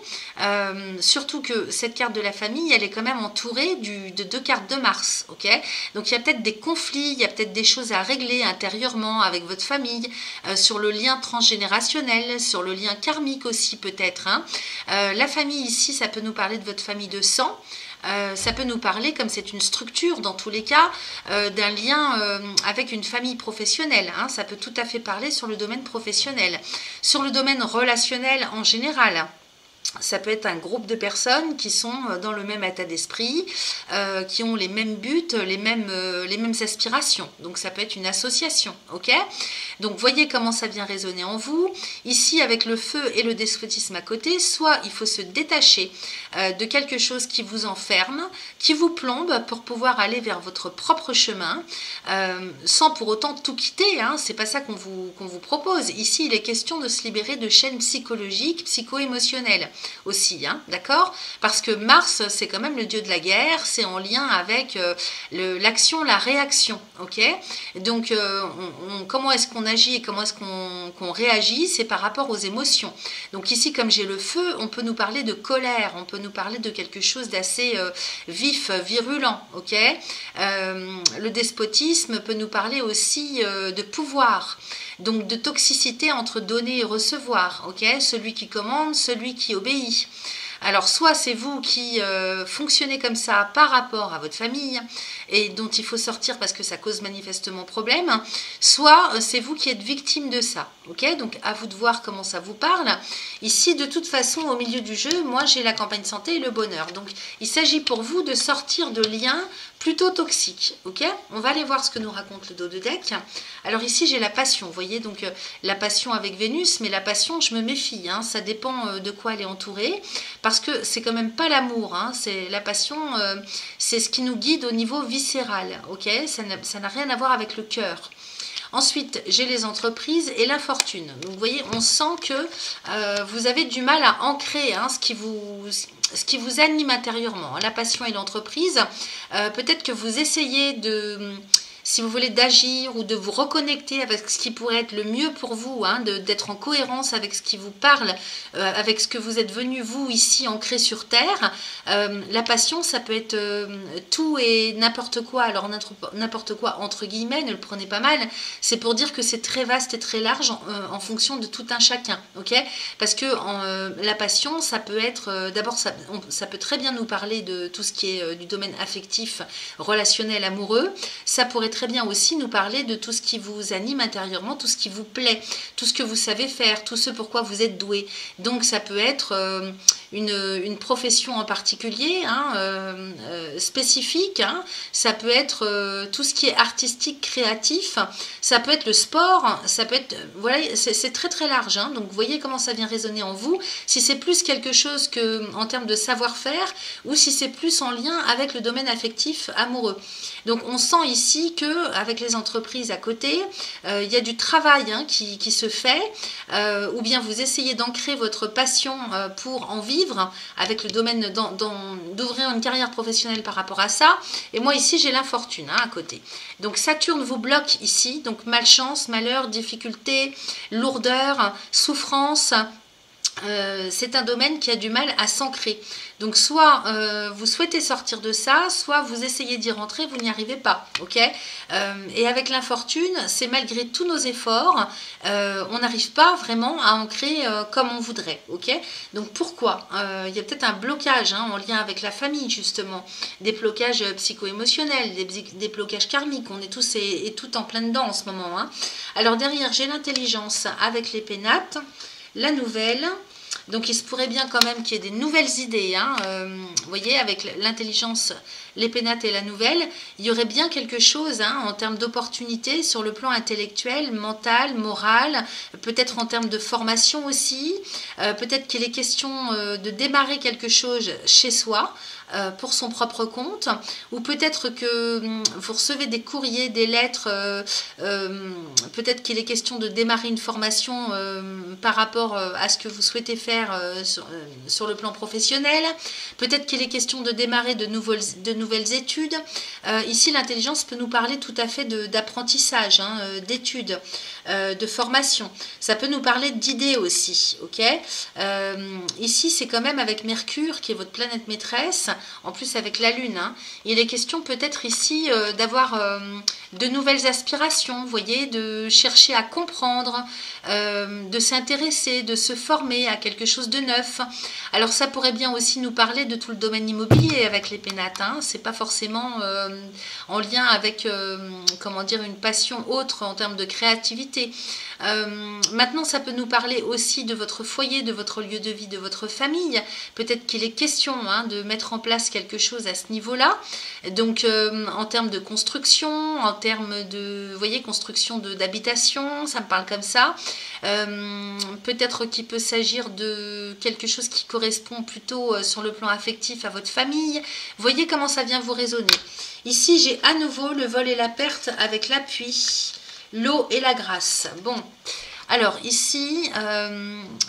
surtout que cette carte de la famille, elle est quand même entourée de 2 cartes de Mars. Ok, donc il y a peut-être des conflits, il y a peut-être des choses à régler intérieurement avec votre famille, sur le lien transgénérationnel, sur le lien karmique aussi peut-être. La famille ici, ça peut nous parler de votre famille de sang. Ça peut nous parler, comme c'est une structure dans tous les cas, d'un lien avec une famille professionnelle. Ça peut tout à fait parler sur le domaine professionnel. Sur le domaine relationnel en général, ça peut être un groupe de personnes qui sont dans le même état d'esprit, qui ont les mêmes buts, les mêmes aspirations. Donc ça peut être une association, ok? Donc voyez comment ça vient résonner en vous. Ici, avec le feu et le despotisme à côté, soit il faut se détacher de quelque chose qui vous enferme, qui vous plombe pour pouvoir aller vers votre propre chemin, sans pour autant tout quitter. C'est pas ça qu'on vous propose. Ici, il est question de se libérer de chaînes psychologiques, psycho-émotionnelles aussi, d'accord? Parce que Mars, c'est quand même le dieu de la guerre, c'est en lien avec l'action, la réaction, ok? Donc, comment est-ce qu'on agit et comment est-ce qu'on réagit? C'est par rapport aux émotions. Donc ici, comme j'ai le feu, on peut nous parler de colère, on peut nous parler de quelque chose d'assez vif, virulent, ok? Le despotisme peut nous parler aussi de pouvoir. Donc de toxicité entre donner et recevoir, ok? Celui qui commande, celui qui obéit. Alors soit c'est vous qui fonctionnez comme ça par rapport à votre famille et dont il faut sortir parce que ça cause manifestement problème, soit c'est vous qui êtes victime de ça, ok? Donc à vous de voir comment ça vous parle. Ici, de toute façon, au milieu du jeu, moi j'ai la campagne santé et le bonheur. Donc il s'agit pour vous de sortir de liens plutôt toxiques, ok? On va aller voir ce que nous raconte le dos de deck. Alors ici j'ai la passion, vous voyez, donc la passion avec Vénus, mais la passion, je me méfie, ça dépend de quoi elle est entourée, parce que c'est quand même pas l'amour, c'est la passion, c'est ce qui nous guide au niveau viscéral, ok? Ça n'a rien à voir avec le cœur. Ensuite, j'ai les entreprises et la fortune. Donc, vous voyez, on sent que vous avez du mal à ancrer ce qui vous anime intérieurement. La passion et l'entreprise, peut-être que vous essayez si vous voulez, d'agir ou de vous reconnecter avec ce qui pourrait être le mieux pour vous, hein, d'être en cohérence avec ce qui vous parle, avec ce que vous êtes venu, vous, ici, ancré sur Terre. La passion, ça peut être tout et n'importe quoi. Alors, n'importe quoi, entre guillemets, ne le prenez pas mal. C'est pour dire que c'est très vaste et très large en fonction de tout un chacun. Ok, parce que la passion, ça peut être... D'abord, ça peut très bien nous parler de tout ce qui est du domaine affectif, relationnel, amoureux. Ça pourrait très bien aussi nous parler de tout ce qui vous anime intérieurement, tout ce qui vous plaît, tout ce que vous savez faire, tout ce pourquoi vous êtes doué. Donc ça peut être une profession en particulier, hein, spécifique, hein. Ça peut être tout ce qui est artistique, créatif, ça peut être le sport, ça peut être... Voilà, c'est très très large, hein. Donc vous voyez comment ça vient résonner en vous, si c'est plus quelque chose que en termes de savoir-faire ou si c'est plus en lien avec le domaine affectif amoureux. Donc on sent ici que avec les entreprises à côté, il y a du travail, hein, qui se fait, ou bien vous essayez d'ancrer votre passion pour en vivre avec le domaine d'ouvrir une carrière professionnelle par rapport à ça. Et moi ici j'ai l'infortune, hein, à côté. Donc Saturne vous bloque ici, donc malchance, malheur, difficulté, lourdeur, souffrance. C'est un domaine qui a du mal à s'ancrer. Donc soit vous souhaitez sortir de ça, soit vous essayez d'y rentrer, vous n'y arrivez pas. Ok, et avec l'infortune, c'est malgré tous nos efforts, on n'arrive pas vraiment à ancrer comme on voudrait. Ok, donc pourquoi il y a peut-être un blocage, hein, en lien avec la famille justement, des blocages psycho-émotionnels, des blocages karmiques. On est tous et toutes en plein dedans en ce moment, hein. Alors derrière, j'ai l'intelligence avec les pénates, la nouvelle. Donc il se pourrait bien quand même qu'il y ait des nouvelles idées, hein. Vous voyez, avec l'intelligence, les pénates et la nouvelle, il y aurait bien quelque chose, hein, en termes d'opportunités sur le plan intellectuel, mental, moral, peut-être en termes de formation aussi, peut-être qu'il est question de démarrer quelque chose chez soi, pour son propre compte, ou peut-être que vous recevez des courriers, des lettres, peut-être qu'il est question de démarrer une formation par rapport à ce que vous souhaitez faire sur le plan professionnel, peut-être qu'il est question de démarrer de nouvelles études. Ici l'intelligence peut nous parler tout à fait d'apprentissage, hein, d'études, de formation. Ça peut nous parler d'idées aussi, ok. Ici c'est quand même avec Mercure qui est votre planète maîtresse, en plus avec la Lune, hein. Il est question peut-être ici d'avoir de nouvelles aspirations, vous voyez, de chercher à comprendre, de s'intéresser, de se former à quelque chose de neuf. Alors ça pourrait bien aussi nous parler de tout le domaine immobilier avec les pénates, hein. C'est pas forcément en lien avec comment dire, une passion autre en termes de créativité. Maintenant ça peut nous parler aussi de votre foyer, de votre lieu de vie, de votre famille. Peut-être qu'il est question, hein, de mettre en place quelque chose à ce niveau-là. Donc en termes de construction, en termes de, vous voyez, construction d'habitation, ça me parle comme ça. Peut-être qu'il peut s'agir de quelque chose qui correspond plutôt sur le plan affectif à votre famille. Vous voyez comment ça vient vous résonner. Ici j'ai à nouveau le vol et la perte avec l'appui, l'eau et la grâce. Bon, alors ici,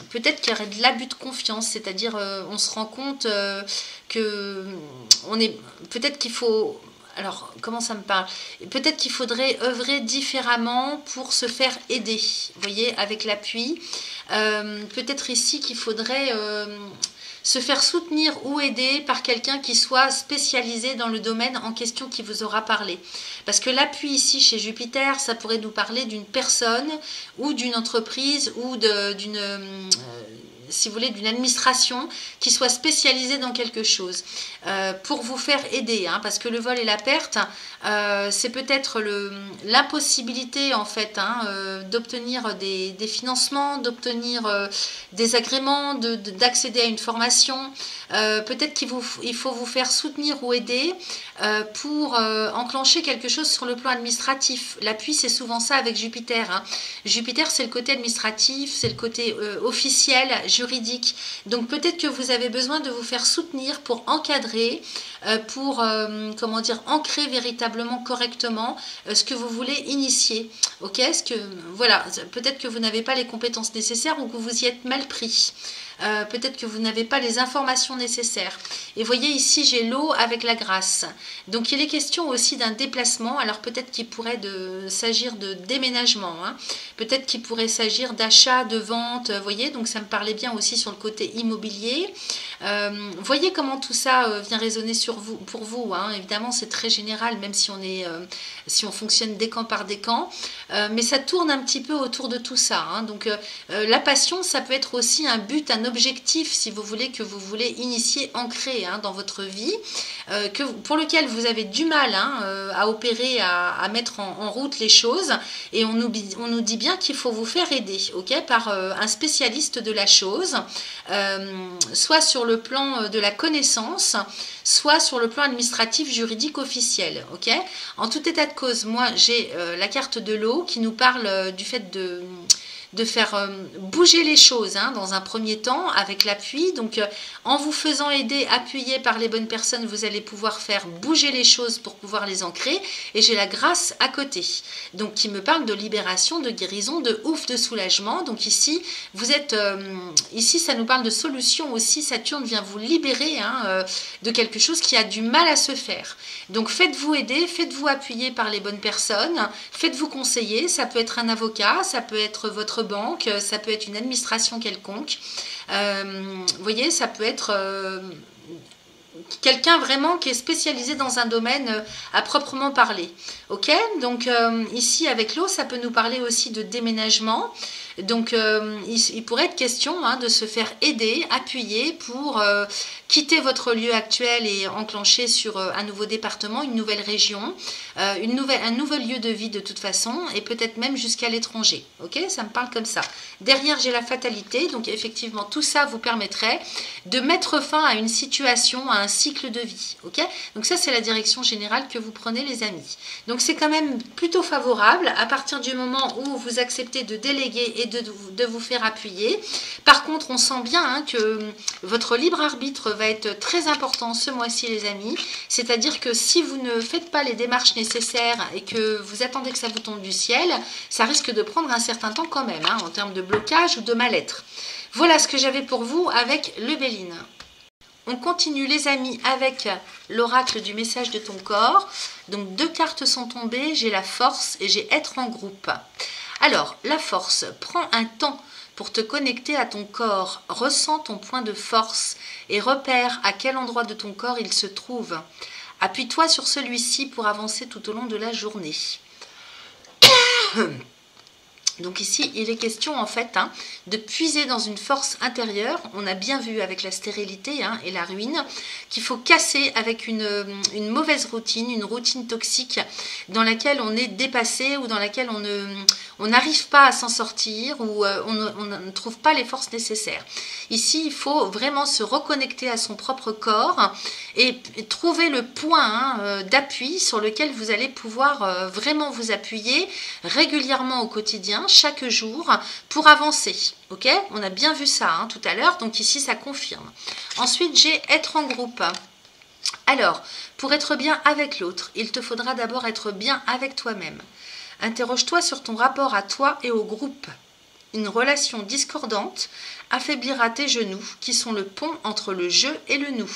peut-être qu'il y aurait de l'abus de confiance, c'est-à-dire on se rend compte que on est, peut-être qu'il faut... Alors, comment ça me parle? Peut-être qu'il faudrait œuvrer différemment pour se faire aider, vous voyez, avec l'appui. Peut-être ici qu'il faudrait se faire soutenir ou aider par quelqu'un qui soit spécialisé dans le domaine en question qui vous aura parlé. Parce que l'appui ici chez Jupiter, ça pourrait nous parler d'une personne ou d'une entreprise ou d'une... si vous voulez, d'une administration qui soit spécialisée dans quelque chose pour vous faire aider, hein, parce que le vol et la perte, c'est peut-être l'impossibilité en fait, hein, d'obtenir des financements, d'obtenir des agréments, d'accéder à une formation. Peut-être qu'il faut vous faire soutenir ou aider pour enclencher quelque chose sur le plan administratif. L'appui, c'est souvent ça avec Jupiter, hein. Jupiter, c'est le côté administratif, c'est le côté officiel, juridique. Donc peut-être que vous avez besoin de vous faire soutenir pour encadrer, pour comment dire, ancrer véritablement correctement ce que vous voulez initier. Ok, voilà, peut-être que vous n'avez pas les compétences nécessaires ou que vous y êtes mal pris. peut-être que vous n'avez pas les informations nécessaires. Et voyez ici, j'ai l'eau avec la grâce. Donc il est question aussi d'un déplacement. Alors peut-être qu'il pourrait s'agir de déménagement, hein. Peut-être qu'il pourrait s'agir d'achat, de vente, vous voyez, donc ça me parlait bien aussi sur le côté immobilier. Voyez comment tout ça vient résonner pour vous, hein. Évidemment, c'est très général, même si on fonctionne décan par décan, mais ça tourne un petit peu autour de tout ça, hein. Donc la passion, ça peut être aussi un but, un objectif, si vous voulez, que vous voulez initier, ancrer, hein, dans votre vie, pour lequel vous avez du mal, hein, à opérer, à mettre en route les choses, et on nous dit bien qu'il faut vous faire aider, ok, par un spécialiste de la chose, soit sur le plan de la connaissance, soit sur le plan administratif, juridique, officiel, ok. En tout état de cause, moi j'ai la carte de l'eau qui nous parle du fait de faire bouger les choses, hein, dans un premier temps avec l'appui. Donc en vous faisant aider, appuyé par les bonnes personnes, vous allez pouvoir faire bouger les choses pour pouvoir les ancrer. Et j'ai la grâce à côté, donc qui me parle de libération, de guérison, de ouf, de soulagement. Donc ici, vous êtes ici, ça nous parle de solution aussi. Saturne vient vous libérer, hein, de quelque chose qui a du mal à se faire. Donc faites-vous aider, faites-vous appuyer par les bonnes personnes, faites-vous conseiller. Ça peut être un avocat, ça peut être votre banque, ça peut être une administration quelconque. Vous voyez, ça peut être quelqu'un vraiment qui est spécialisé dans un domaine à proprement parler. Ok, donc ici avec l'eau, ça peut nous parler aussi de déménagement. Donc il pourrait être question, hein, de se faire aider, appuyer pour quitter votre lieu actuel et enclencher sur un nouveau département, une nouvelle région, un nouvel lieu de vie de toute façon, et peut-être même jusqu'à l'étranger. Ok, ça me parle comme ça. Derrière, j'ai la fatalité, donc effectivement tout ça vous permettrait de mettre fin à une situation, à un cycle de vie. Ok, donc ça c'est la direction générale que vous prenez, les amis. Donc c'est quand même plutôt favorable à partir du moment où vous acceptez de déléguer et de vous faire appuyer. Par contre, on sent bien, hein, que votre libre arbitre va être très important ce mois-ci, les amis. C'est-à-dire que si vous ne faites pas les démarches nécessaires et que vous attendez que ça vous tombe du ciel, ça risque de prendre un certain temps quand même, hein, en termes de blocage ou de mal-être. Voilà ce que j'avais pour vous avec le Béline. On continue, les amis, avec l'oracle du message de ton corps. Donc 2 cartes sont tombées, j'ai la force et j'ai être en groupe. Alors, la force, prends un temps pour te connecter à ton corps, ressens ton point de force et repère à quel endroit de ton corps il se trouve. Appuie-toi sur celui-ci pour avancer tout au long de la journée. Donc ici, il est question en fait, hein, de puiser dans une force intérieure. On a bien vu avec la stérilité, hein, et la ruine qu'il faut casser avec une mauvaise routine, une routine toxique dans laquelle on est dépassé ou dans laquelle on n'arrive pas à s'en sortir ou on ne trouve pas les forces nécessaires. Ici, il faut vraiment se reconnecter à son propre corps et trouver le point, hein, d'appui sur lequel vous allez pouvoir vraiment vous appuyer régulièrement au quotidien, chaque jour, pour avancer. Ok, on a bien vu ça, hein, tout à l'heure, donc ici ça confirme. Ensuite, j'ai être en groupe. Alors, pour être bien avec l'autre, il te faudra d'abord être bien avec toi-même. Interroge-toi sur ton rapport à toi et au groupe. Une relation discordante affaiblira tes genoux, qui sont le pont entre le je et le nous.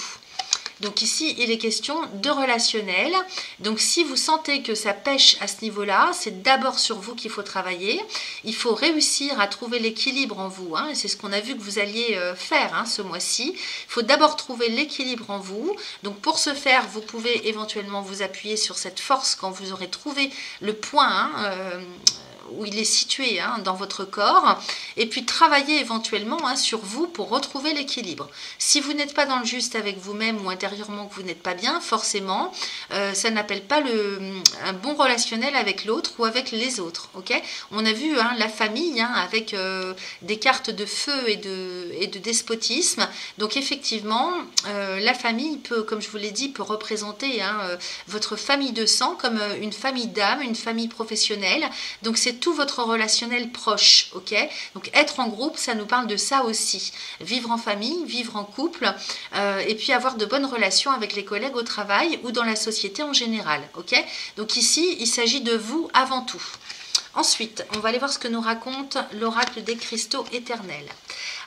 Donc ici, il est question de relationnel. Donc si vous sentez que ça pêche à ce niveau-là, c'est d'abord sur vous qu'il faut travailler. Il faut réussir à trouver l'équilibre en vous, hein, et c'est ce qu'on a vu que vous alliez faire, hein, ce mois-ci. Il faut d'abord trouver l'équilibre en vous. Donc pour ce faire, vous pouvez éventuellement vous appuyer sur cette force quand vous aurez trouvé le point, hein, où il est situé, hein, dans votre corps, et puis travailler éventuellement, hein, sur vous pour retrouver l'équilibre. Si vous n'êtes pas dans le juste avec vous-même ou intérieurement que vous n'êtes pas bien, forcément, ça n'appelle pas un bon relationnel avec l'autre ou avec les autres. Ok, on a vu, hein, la famille, hein, avec des cartes de feu et de despotisme. Donc effectivement, la famille peut, comme je vous l'ai dit, peut représenter, hein, votre famille de sang comme une famille d'âme, une famille professionnelle. Donc c'est tout votre relationnel proche, ok. Donc être en groupe, ça nous parle de ça aussi. Vivre en famille, vivre en couple, et puis avoir de bonnes relations avec les collègues au travail ou dans la société en général, ok. Donc ici, il s'agit de vous avant tout. Ensuite, on va aller voir ce que nous raconte l'oracle des cristaux éternels.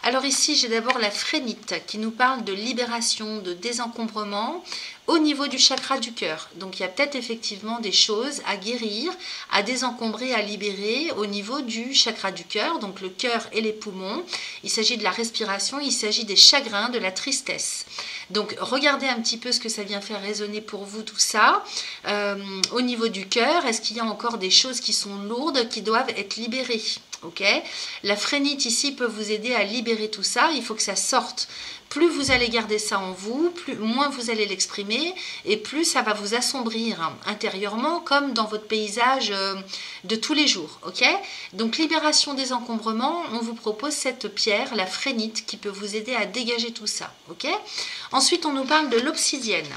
Alors ici, j'ai d'abord la frénite qui nous parle de libération, de désencombrement au niveau du chakra du cœur. Donc il y a peut-être effectivement des choses à guérir, à désencombrer, à libérer au niveau du chakra du cœur, donc le cœur et les poumons. Il s'agit de la respiration, il s'agit des chagrins, de la tristesse. Donc regardez un petit peu ce que ça vient faire résonner pour vous tout ça. Au niveau du cœur, est-ce qu'il y a encore des choses qui sont lourdes, qui doivent être libérées? Ok, la frénite ici peut vous aider à libérer tout ça, il faut que ça sorte. Plus vous allez garder ça en vous, moins vous allez l'exprimer et plus ça va vous assombrir intérieurement comme dans votre paysage de tous les jours. Ok, donc libération des encombrements, on vous propose cette pierre, la frénite, qui peut vous aider à dégager tout ça. Ok, ensuite on nous parle de l'obsidienne.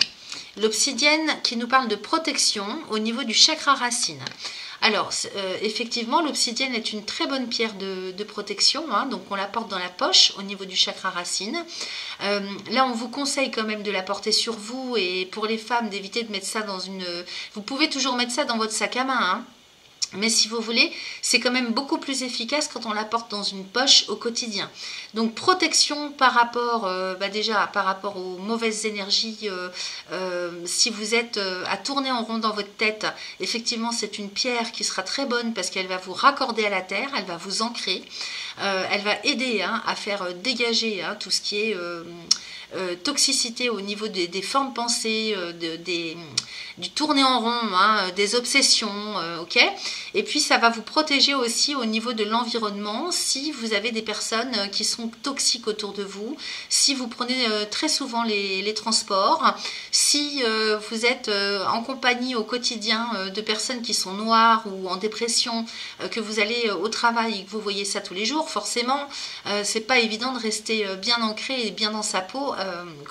L'obsidienne qui nous parle de protection au niveau du chakra racine. Alors, effectivement, l'obsidienne est une très bonne pierre de protection, hein, donc on la porte dans la poche au niveau du chakra racine. Là, on vous conseille quand même de la porter sur vous et pour les femmes, d'éviter de mettre ça dans une... Vous pouvez toujours mettre ça dans votre sac à main, hein. Mais si vous voulez, c'est quand même beaucoup plus efficace quand on la porte dans une poche au quotidien. Donc protection par rapport, déjà par rapport aux mauvaises énergies, si vous êtes à tourner en rond dans votre tête, effectivement c'est une pierre qui sera très bonne parce qu'elle va vous raccorder à la terre, elle va vous ancrer, elle va aider à faire dégager tout ce qui est... toxicité au niveau des formes pensées, du tourner en rond, des obsessions, ok. Et puis ça va vous protéger aussi au niveau de l'environnement si vous avez des personnes qui sont toxiques autour de vous, si vous prenez très souvent les transports, si vous êtes en compagnie au quotidien de personnes qui sont noires ou en dépression, que vous allez au travail et que vous voyez ça tous les jours, forcément c'est pas évident de rester bien ancré et bien dans sa peau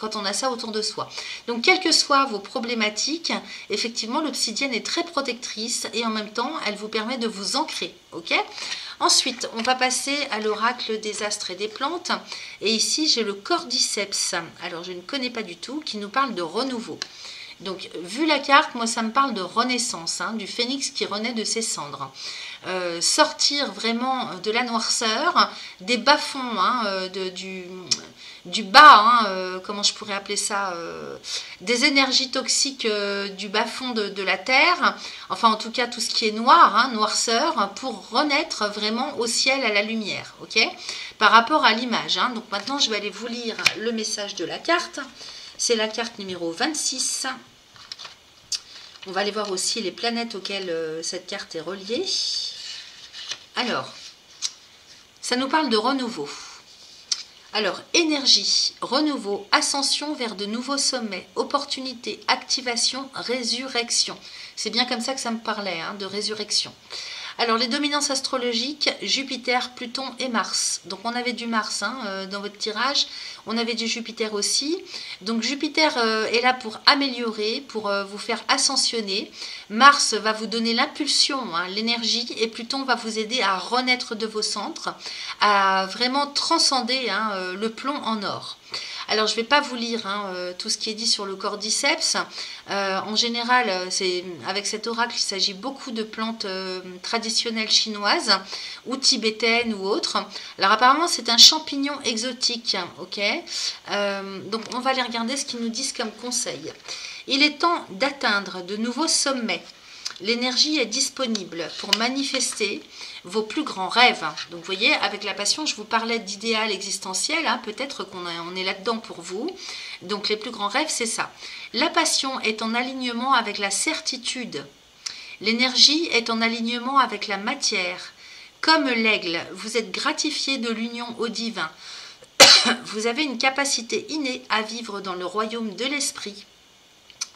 quand on a ça autour de soi. Donc quelles que soient vos problématiques, effectivement l'obsidienne est très protectrice et en même temps elle vous permet de vous ancrer, ok. Ensuite on va passer à l'oracle des astres et des plantes et ici j'ai le cordyceps, alors je ne connais pas du tout, qui nous parle de renouveau. Donc vu la carte, moi ça me parle de renaissance, du phénix qui renaît de ses cendres. Sortir vraiment de la noirceur, des bas-fonds, du bas, comment je pourrais appeler ça, des énergies toxiques du bas-fond de la terre, enfin en tout cas tout ce qui est noir, noirceur, pour renaître vraiment au ciel, à la lumière, ok, par rapport à l'image. Donc maintenant je vais aller vous lire le message de la carte, c'est la carte numéro 26. On va aller voir aussi les planètes auxquelles cette carte est reliée. Alors, ça nous parle de renouveau. Alors, énergie, renouveau, ascension vers de nouveaux sommets, opportunité, activation, résurrection. C'est bien comme ça que ça me parlait, de résurrection. Alors, les dominances astrologiques, Jupiter, Pluton et Mars. Donc, on avait du Mars dans votre tirage. On avait du Jupiter aussi. Donc, Jupiter est là pour améliorer, pour vous faire ascensionner. Mars va vous donner l'impulsion, l'énergie. Et Pluton va vous aider à renaître de vos centres, à vraiment transcender le plomb en or. Alors, je ne vais pas vous lire tout ce qui est dit sur le cordyceps. En général, avec cet oracle, il s'agit beaucoup de plantes traditionnelles chinoises ou tibétaines ou autres. Alors, apparemment, c'est un champignon exotique. Ok, donc, on va aller regarder ce qu'ils nous disent comme conseil. Il est temps d'atteindre de nouveaux sommets. L'énergie est disponible pour manifester vos plus grands rêves. Donc vous voyez, avec la passion, je vous parlais d'idéal existentiel, peut-être qu'on est là-dedans pour vous. Donc les plus grands rêves, c'est ça. La passion est en alignement avec la certitude. L'énergie est en alignement avec la matière. Comme l'aigle, vous êtes gratifié de l'union au divin. Vous avez une capacité innée à vivre dans le royaume de l'esprit,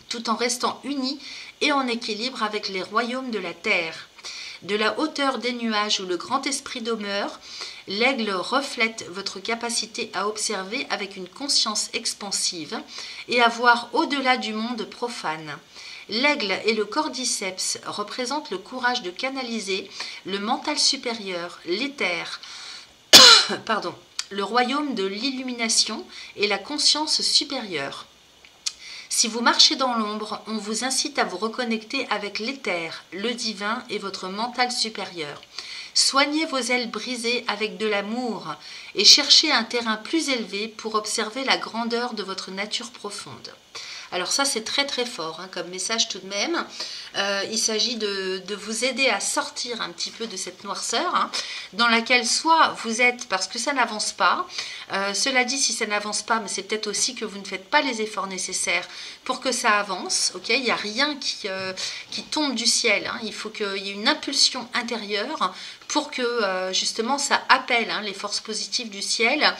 tout en restant unis et en équilibre avec les royaumes de la terre. De la hauteur des nuages où le grand esprit demeure, l'aigle reflète votre capacité à observer avec une conscience expansive et à voir au-delà du monde profane. L'aigle et le cordyceps représentent le courage de canaliser le mental supérieur, l'éther, le royaume de l'illumination et la conscience supérieure. Si vous marchez dans l'ombre, on vous incite à vous reconnecter avec l'éther, le divin et votre mental supérieur. Soignez vos ailes brisées avec de l'amour et cherchez un terrain plus élevé pour observer la grandeur de votre nature profonde. Alors ça, c'est très très fort hein, comme message tout de même. Il s'agit de vous aider à sortir un petit peu de cette noirceur hein, dans laquelle soit vous êtes parce que ça n'avance pas. Cela dit, si ça n'avance pas, mais c'est peut-être aussi que vous ne faites pas les efforts nécessaires pour que ça avance. Okay, il n'y a rien qui tombe du ciel. Hein. Il faut qu'il y ait une impulsion intérieure pour que justement ça appelle hein, les forces positives du ciel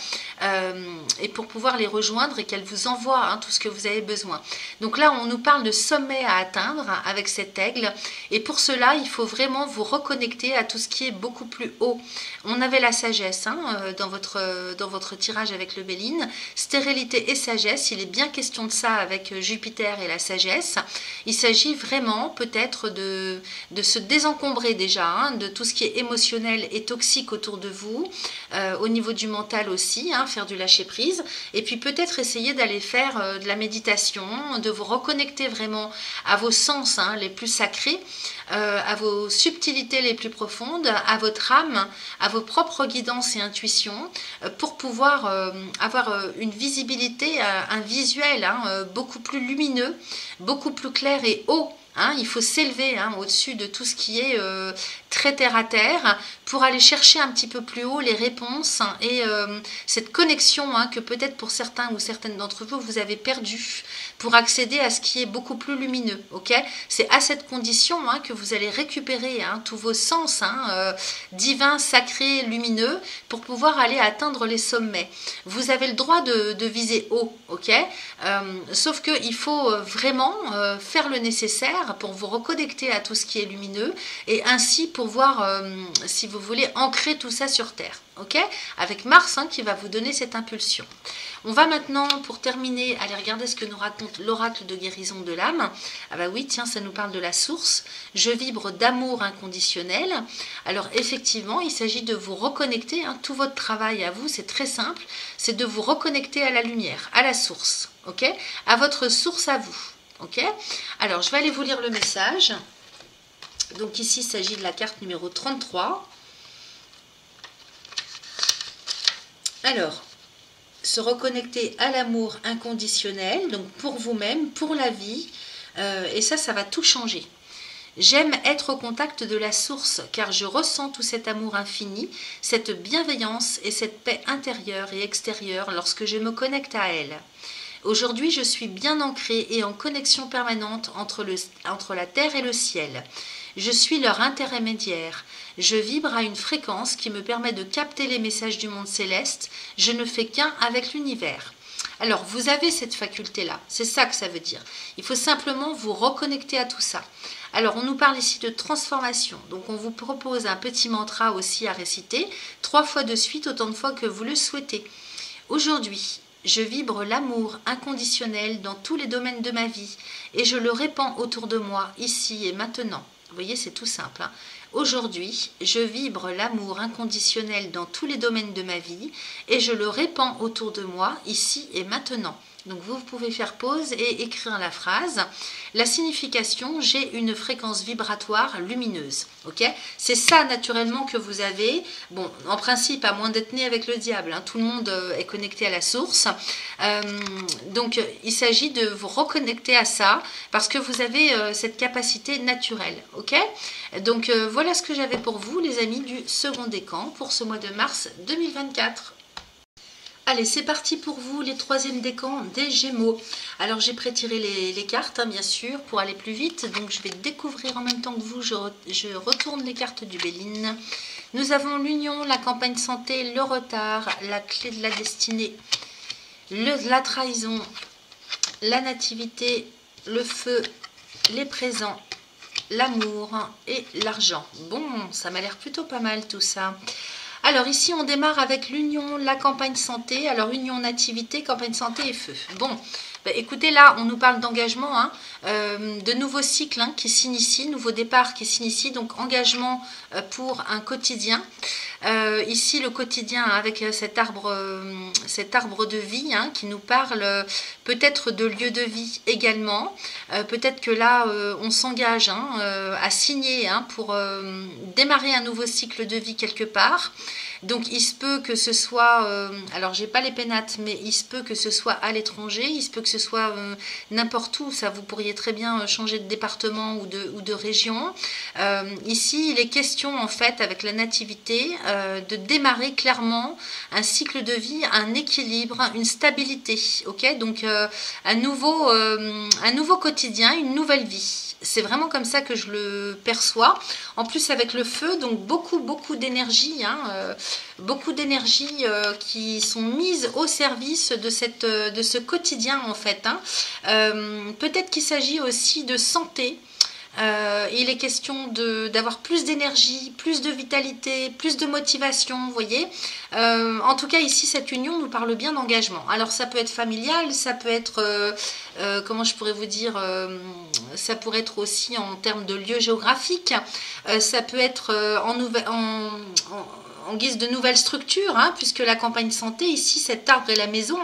et pour pouvoir les rejoindre et qu'elles vous envoient hein, tout ce que vous avez besoin. Donc là, on nous parle de sommet à atteindre avec cet aigle et pour cela, il faut vraiment vous reconnecter à tout ce qui est beaucoup plus haut. On avait la sagesse hein, dans votre tirage avec le Béline, stérilité et sagesse, il est bien question de ça avec Jupiter et la sagesse. Il s'agit vraiment peut-être de se désencombrer déjà hein, de tout ce qui est émotionnel et toxique autour de vous, au niveau du mental aussi, hein, faire du lâcher prise et puis peut-être essayer d'aller faire de la méditation, de vous reconnecter vraiment à vos sens hein, les plus sacrés, à vos subtilités les plus profondes, à votre âme, à vos propres guidances et intuitions pour pouvoir avoir une visibilité, un visuel hein, beaucoup plus lumineux, beaucoup plus clair et haut. Hein, il faut s'élever hein, au-dessus de tout ce qui est très terre à terre pour aller chercher un petit peu plus haut les réponses hein, et cette connexion hein, que peut-être pour certains ou certaines d'entre vous, vous avez perdu pour accéder à ce qui est beaucoup plus lumineux. Okay, c'est à cette condition hein, que vous allez récupérer hein, tous vos sens hein, divins, sacrés, lumineux pour pouvoir aller atteindre les sommets. Vous avez le droit de viser haut, okay, sauf qu'il faut vraiment faire le nécessaire pour vous reconnecter à tout ce qui est lumineux et ainsi pouvoir, si vous voulez, ancrer tout ça sur Terre. Okay, avec Mars hein, qui va vous donner cette impulsion. On va maintenant, pour terminer, aller regarder ce que nous raconte l'oracle de guérison de l'âme. Ah bah oui, tiens, ça nous parle de la source. Je vibre d'amour inconditionnel. Alors effectivement, il s'agit de vous reconnecter. Hein, tout votre travail à vous, c'est très simple. C'est de vous reconnecter à la lumière, à la source. Okay, à votre source à vous. Okay, alors, je vais aller vous lire le message. Donc ici, il s'agit de la carte numéro 33. Alors, se reconnecter à l'amour inconditionnel, donc pour vous-même, pour la vie, et ça va tout changer. J'aime être au contact de la source car je ressens tout cet amour infini, cette bienveillance et cette paix intérieure et extérieure lorsque je me connecte à elle. Aujourd'hui, je suis bien ancrée et en connexion permanente entre la terre et le ciel. Je suis leur intermédiaire. Je vibre à une fréquence qui me permet de capter les messages du monde céleste. Je ne fais qu'un avec l'univers. Alors, vous avez cette faculté-là. C'est ça que ça veut dire. Il faut simplement vous reconnecter à tout ça. Alors, on nous parle ici de transformation. Donc, on vous propose un petit mantra aussi à réciter 3 fois de suite, autant de fois que vous le souhaitez. Aujourd'hui, je vibre l'amour inconditionnel dans tous les domaines de ma vie et je le répands autour de moi, ici et maintenant. Vous voyez, c'est tout simple. Hein. Aujourd'hui, je vibre l'amour inconditionnel dans tous les domaines de ma vie et je le répands autour de moi, ici et maintenant. Donc vous pouvez faire pause et écrire la phrase. La signification, j'ai une fréquence vibratoire lumineuse. Okay, c'est ça naturellement que vous avez. Bon, en principe, à moins d'être né avec le diable, hein, tout le monde est connecté à la source. Donc il s'agit de vous reconnecter à ça parce que vous avez cette capacité naturelle. Okay, donc voilà ce que j'avais pour vous, les amis du second décan pour ce mois de mars 2024. Allez, c'est parti pour vous, les 3e décans des Gémeaux. Alors, j'ai prétiré les cartes, hein, bien sûr, pour aller plus vite. Donc, je vais découvrir en même temps que vous. Je retourne les cartes du Béline. Nous avons l'union, la campagne santé, le retard, la clé de la destinée, la trahison, la nativité, le feu, les présents, l'amour et l'argent. Bon, ça m'a l'air plutôt pas mal tout ça. Alors ici, on démarre avec l'union, la campagne santé. Alors union, nativité, campagne santé et feu. Bon, bah, écoutez, là, on nous parle d'engagement, hein, de nouveaux cycles hein, qui s'initient, nouveau départ qui s'initie, donc engagement pour un quotidien. Ici, le quotidien avec cet arbre de vie qui nous parle peut-être de lieu de vie également. Peut-être que là, on s'engage à signer pour démarrer un nouveau cycle de vie quelque part. Donc il se peut que ce soit, alors j'ai pas les pénates, mais il se peut que ce soit à l'étranger, il se peut que ce soit n'importe où, ça vous pourriez très bien changer de département ou de région. Ici il est question en fait avec la nativité de démarrer clairement un cycle de vie, un équilibre, une stabilité, ok, donc un nouveau quotidien, une nouvelle vie. C'est vraiment comme ça que je le perçois. En plus avec le feu, donc beaucoup d'énergie, beaucoup d'énergie qui sont mises au service de ce quotidien en fait. Peut-être qu'il s'agit aussi de santé. Il est question d'avoir plus d'énergie, plus de vitalité, plus de motivation, vous voyez. En tout cas, ici, cette union nous parle bien d'engagement. Alors, ça peut être familial, ça peut être, comment je pourrais vous dire, ça pourrait être aussi en termes de lieu géographique, ça peut être en guise de nouvelles structures, puisque la campagne santé, ici, cet arbre et la maison,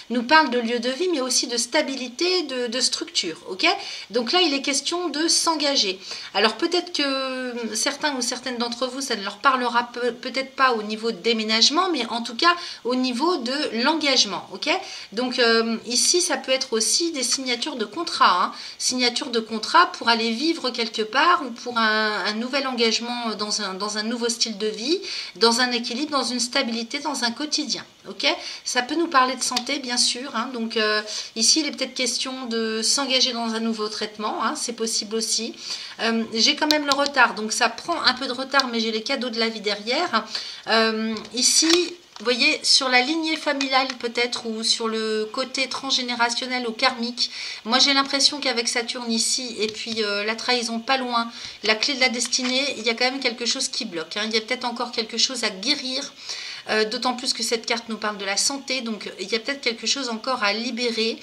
nous parle de lieu de vie, mais aussi de stabilité, de structure, ok. Donc là, il est question de s'engager. Alors peut-être que certains ou certaines d'entre vous, ça ne leur parlera peut-être pas au niveau de déménagement, mais en tout cas au niveau de l'engagement, ok. Donc ici, ça peut être aussi des signatures de contrat, signature de contrat pour aller vivre quelque part ou pour un nouvel engagement dans un nouveau style de vie, dans un équilibre, dans une stabilité, dans un quotidien. Ok, ça peut nous parler de santé, bien sûr. Donc ici, il est peut-être question de s'engager dans un nouveau traitement. C'est possible aussi. J'ai quand même le retard, donc ça prend un peu de retard, mais j'ai les cadeaux de la vie derrière. Ici, vous voyez, sur la lignée familiale peut-être, ou sur le côté transgénérationnel ou karmique, moi j'ai l'impression qu'avec Saturne ici, et puis la trahison pas loin, la clé de la destinée, il y a quand même quelque chose qui bloque. Il y a peut-être encore quelque chose à guérir, d'autant plus que cette carte nous parle de la santé, donc il y a peut-être quelque chose encore à libérer,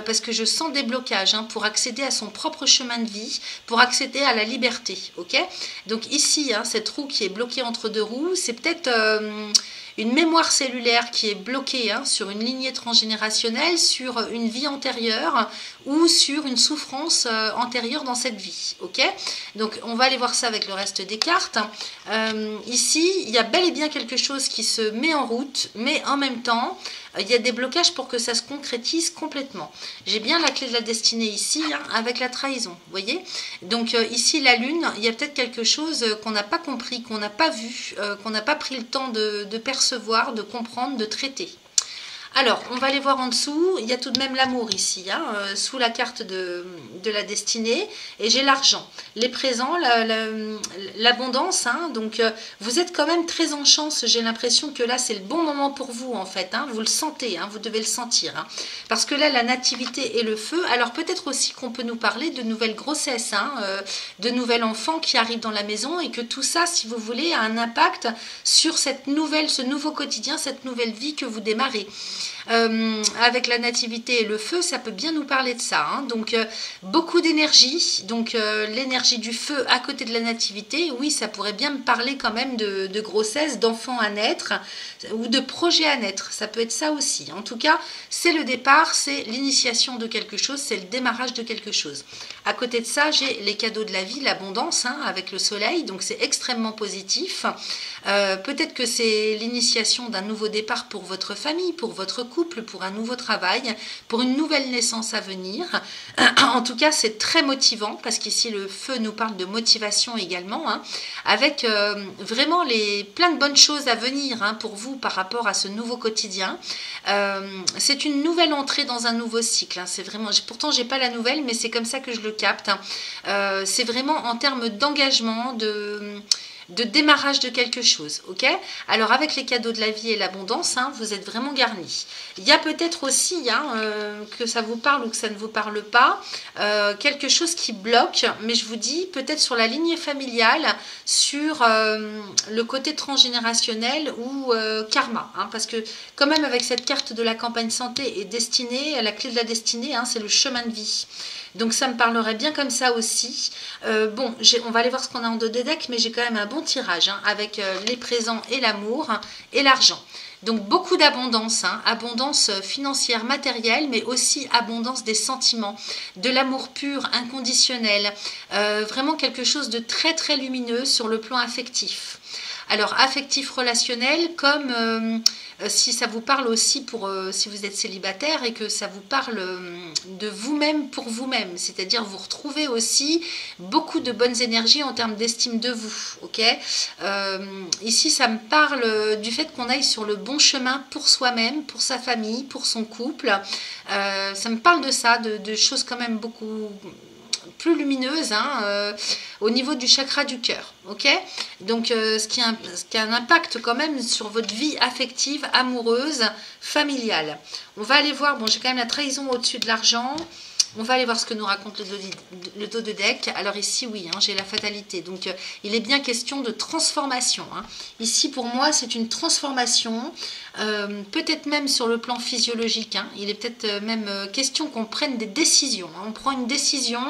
parce que je sens des blocages pour accéder à son propre chemin de vie, pour accéder à la liberté. Ok, donc ici, cette roue qui est bloquée entre deux roues, c'est peut-être une mémoire cellulaire qui est bloquée sur une lignée transgénérationnelle, sur une vie antérieure ou sur une souffrance antérieure dans cette vie. Ok, donc on va aller voir ça avec le reste des cartes. Ici, il y a bel et bien quelque chose qui se met en route, mais en même temps, il y a des blocages pour que ça se concrétise complètement. J'ai bien la clé de la destinée ici, avec la trahison, vous voyez. Donc ici, la lune, il y a peut-être quelque chose qu'on n'a pas compris, qu'on n'a pas vu, qu'on n'a pas pris le temps de percevoir, de comprendre, de traiter. Alors, on va aller voir en dessous, il y a tout de même l'amour ici, sous la carte de la destinée, et j'ai l'argent, les présents, l'abondance, donc vous êtes quand même très en chance, j'ai l'impression que là c'est le bon moment pour vous en fait, vous le sentez, vous devez le sentir, parce que là la nativité et le feu, alors peut-être aussi qu'on peut nous parler de nouvelles grossesses, de nouvel enfant qui arrive dans la maison, et que tout ça, si vous voulez, a un impact sur ce nouveau quotidien, cette nouvelle vie que vous démarrez. Avec la nativité et le feu, ça peut bien nous parler de ça, donc beaucoup d'énergie, donc l'énergie du feu à côté de la nativité, oui, ça pourrait bien me parler quand même de grossesse, d'enfants à naître ou de projets à naître, ça peut être ça aussi. En tout cas, c'est le départ, c'est l'initiation de quelque chose, c'est le démarrage de quelque chose. À côté de ça, j'ai les cadeaux de la vie, l'abondance, avec le soleil, donc c'est extrêmement positif. Peut-être que c'est l'initiation d'un nouveau départ pour votre famille, pour votre couple, pour un nouveau travail, pour une nouvelle naissance à venir. En tout cas, c'est très motivant, parce qu'ici le feu nous parle de motivation également, avec vraiment plein de bonnes choses à venir pour vous par rapport à ce nouveau quotidien. C'est une nouvelle entrée dans un nouveau cycle, c'est vraiment, pourtant j'ai pas la nouvelle, mais c'est comme ça que je le capte. C'est vraiment en termes d'engagement, de démarrage de quelque chose, ok. Alors avec les cadeaux de la vie et l'abondance, vous êtes vraiment garnis. Il y a peut-être aussi, que ça vous parle ou que ça ne vous parle pas, quelque chose qui bloque, mais je vous dis peut-être sur la lignée familiale, sur le côté transgénérationnel ou karma, parce que quand même avec cette carte de la campagne santé et destinée, la clé de la destinée, c'est le chemin de vie. Donc ça me parlerait bien comme ça aussi. Bon, on va aller voir ce qu'on a en dos de deck, mais j'ai quand même un bon tirage hein, avec les présents et l'amour et l'argent. Donc beaucoup d'abondance, hein, abondance financière, matérielle, mais aussi abondance des sentiments, de l'amour pur, inconditionnel, vraiment quelque chose de très très lumineux sur le plan affectif. Alors affectif relationnel, comme si ça vous parle aussi pour si vous êtes célibataire et que ça vous parle de vous-même pour vous-même, c'est-à-dire vous retrouvez aussi beaucoup de bonnes énergies en termes d'estime de vous, ok. Ici ça me parle du fait qu'on aille sur le bon chemin pour soi-même, pour sa famille, pour son couple, ça me parle de ça, de choses quand même beaucoup plus lumineuse hein, au niveau du chakra du cœur, ok. Donc ce qui a un impact quand même sur votre vie affective, amoureuse, familiale. On va aller voir, bon j'ai quand même la trahison au-dessus de l'argent. On va aller voir ce que nous raconte le dos de deck. Alors ici, oui, hein, j'ai la fatalité. Donc, il est bien question de transformation. Hein. Ici, pour moi, c'est une transformation, peut-être même sur le plan physiologique. Hein. Il est peut-être même question qu'on prenne des décisions. Hein. On prend une décision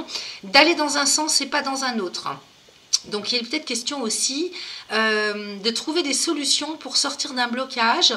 d'aller dans un sens et pas dans un autre. Donc, il est peut-être question aussi de trouver des solutions pour sortir d'un blocage.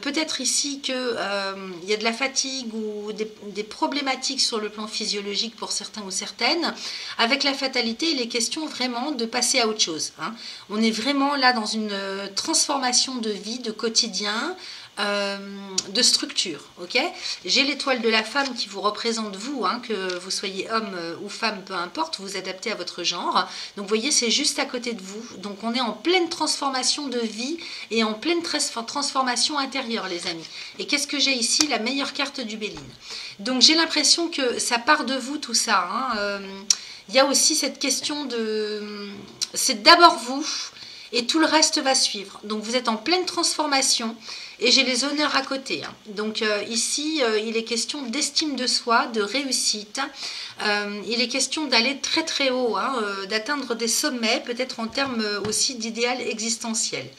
Peut-être ici qu'il y a de la fatigue ou des problématiques sur le plan physiologique pour certains ou certaines. Avec la fatalité, il est question vraiment de passer à autre chose. Hein. On est vraiment là dans une transformation de vie, de quotidien, de structure, ok. J'ai l'étoile de la femme qui vous représente vous, hein, que vous soyez homme ou femme, peu importe, vous adaptez à votre genre. Donc vous voyez, c'est juste à côté de vous. Donc on est en pleine transformation de vie et en pleine transformation intérieure, les amis. Et qu'est-ce que j'ai ici? La meilleure carte du Béline. Donc j'ai l'impression que ça part de vous tout ça. Hein. Il y a aussi cette question de... C'est d'abord vous et tout le reste va suivre. Donc vous êtes en pleine transformation. Et j'ai les honneurs à côté. Hein. Donc ici, il est question d'estime de soi, de réussite. Il est question d'aller très très haut, hein, d'atteindre des sommets, peut-être en termes aussi d'idéal existentiel.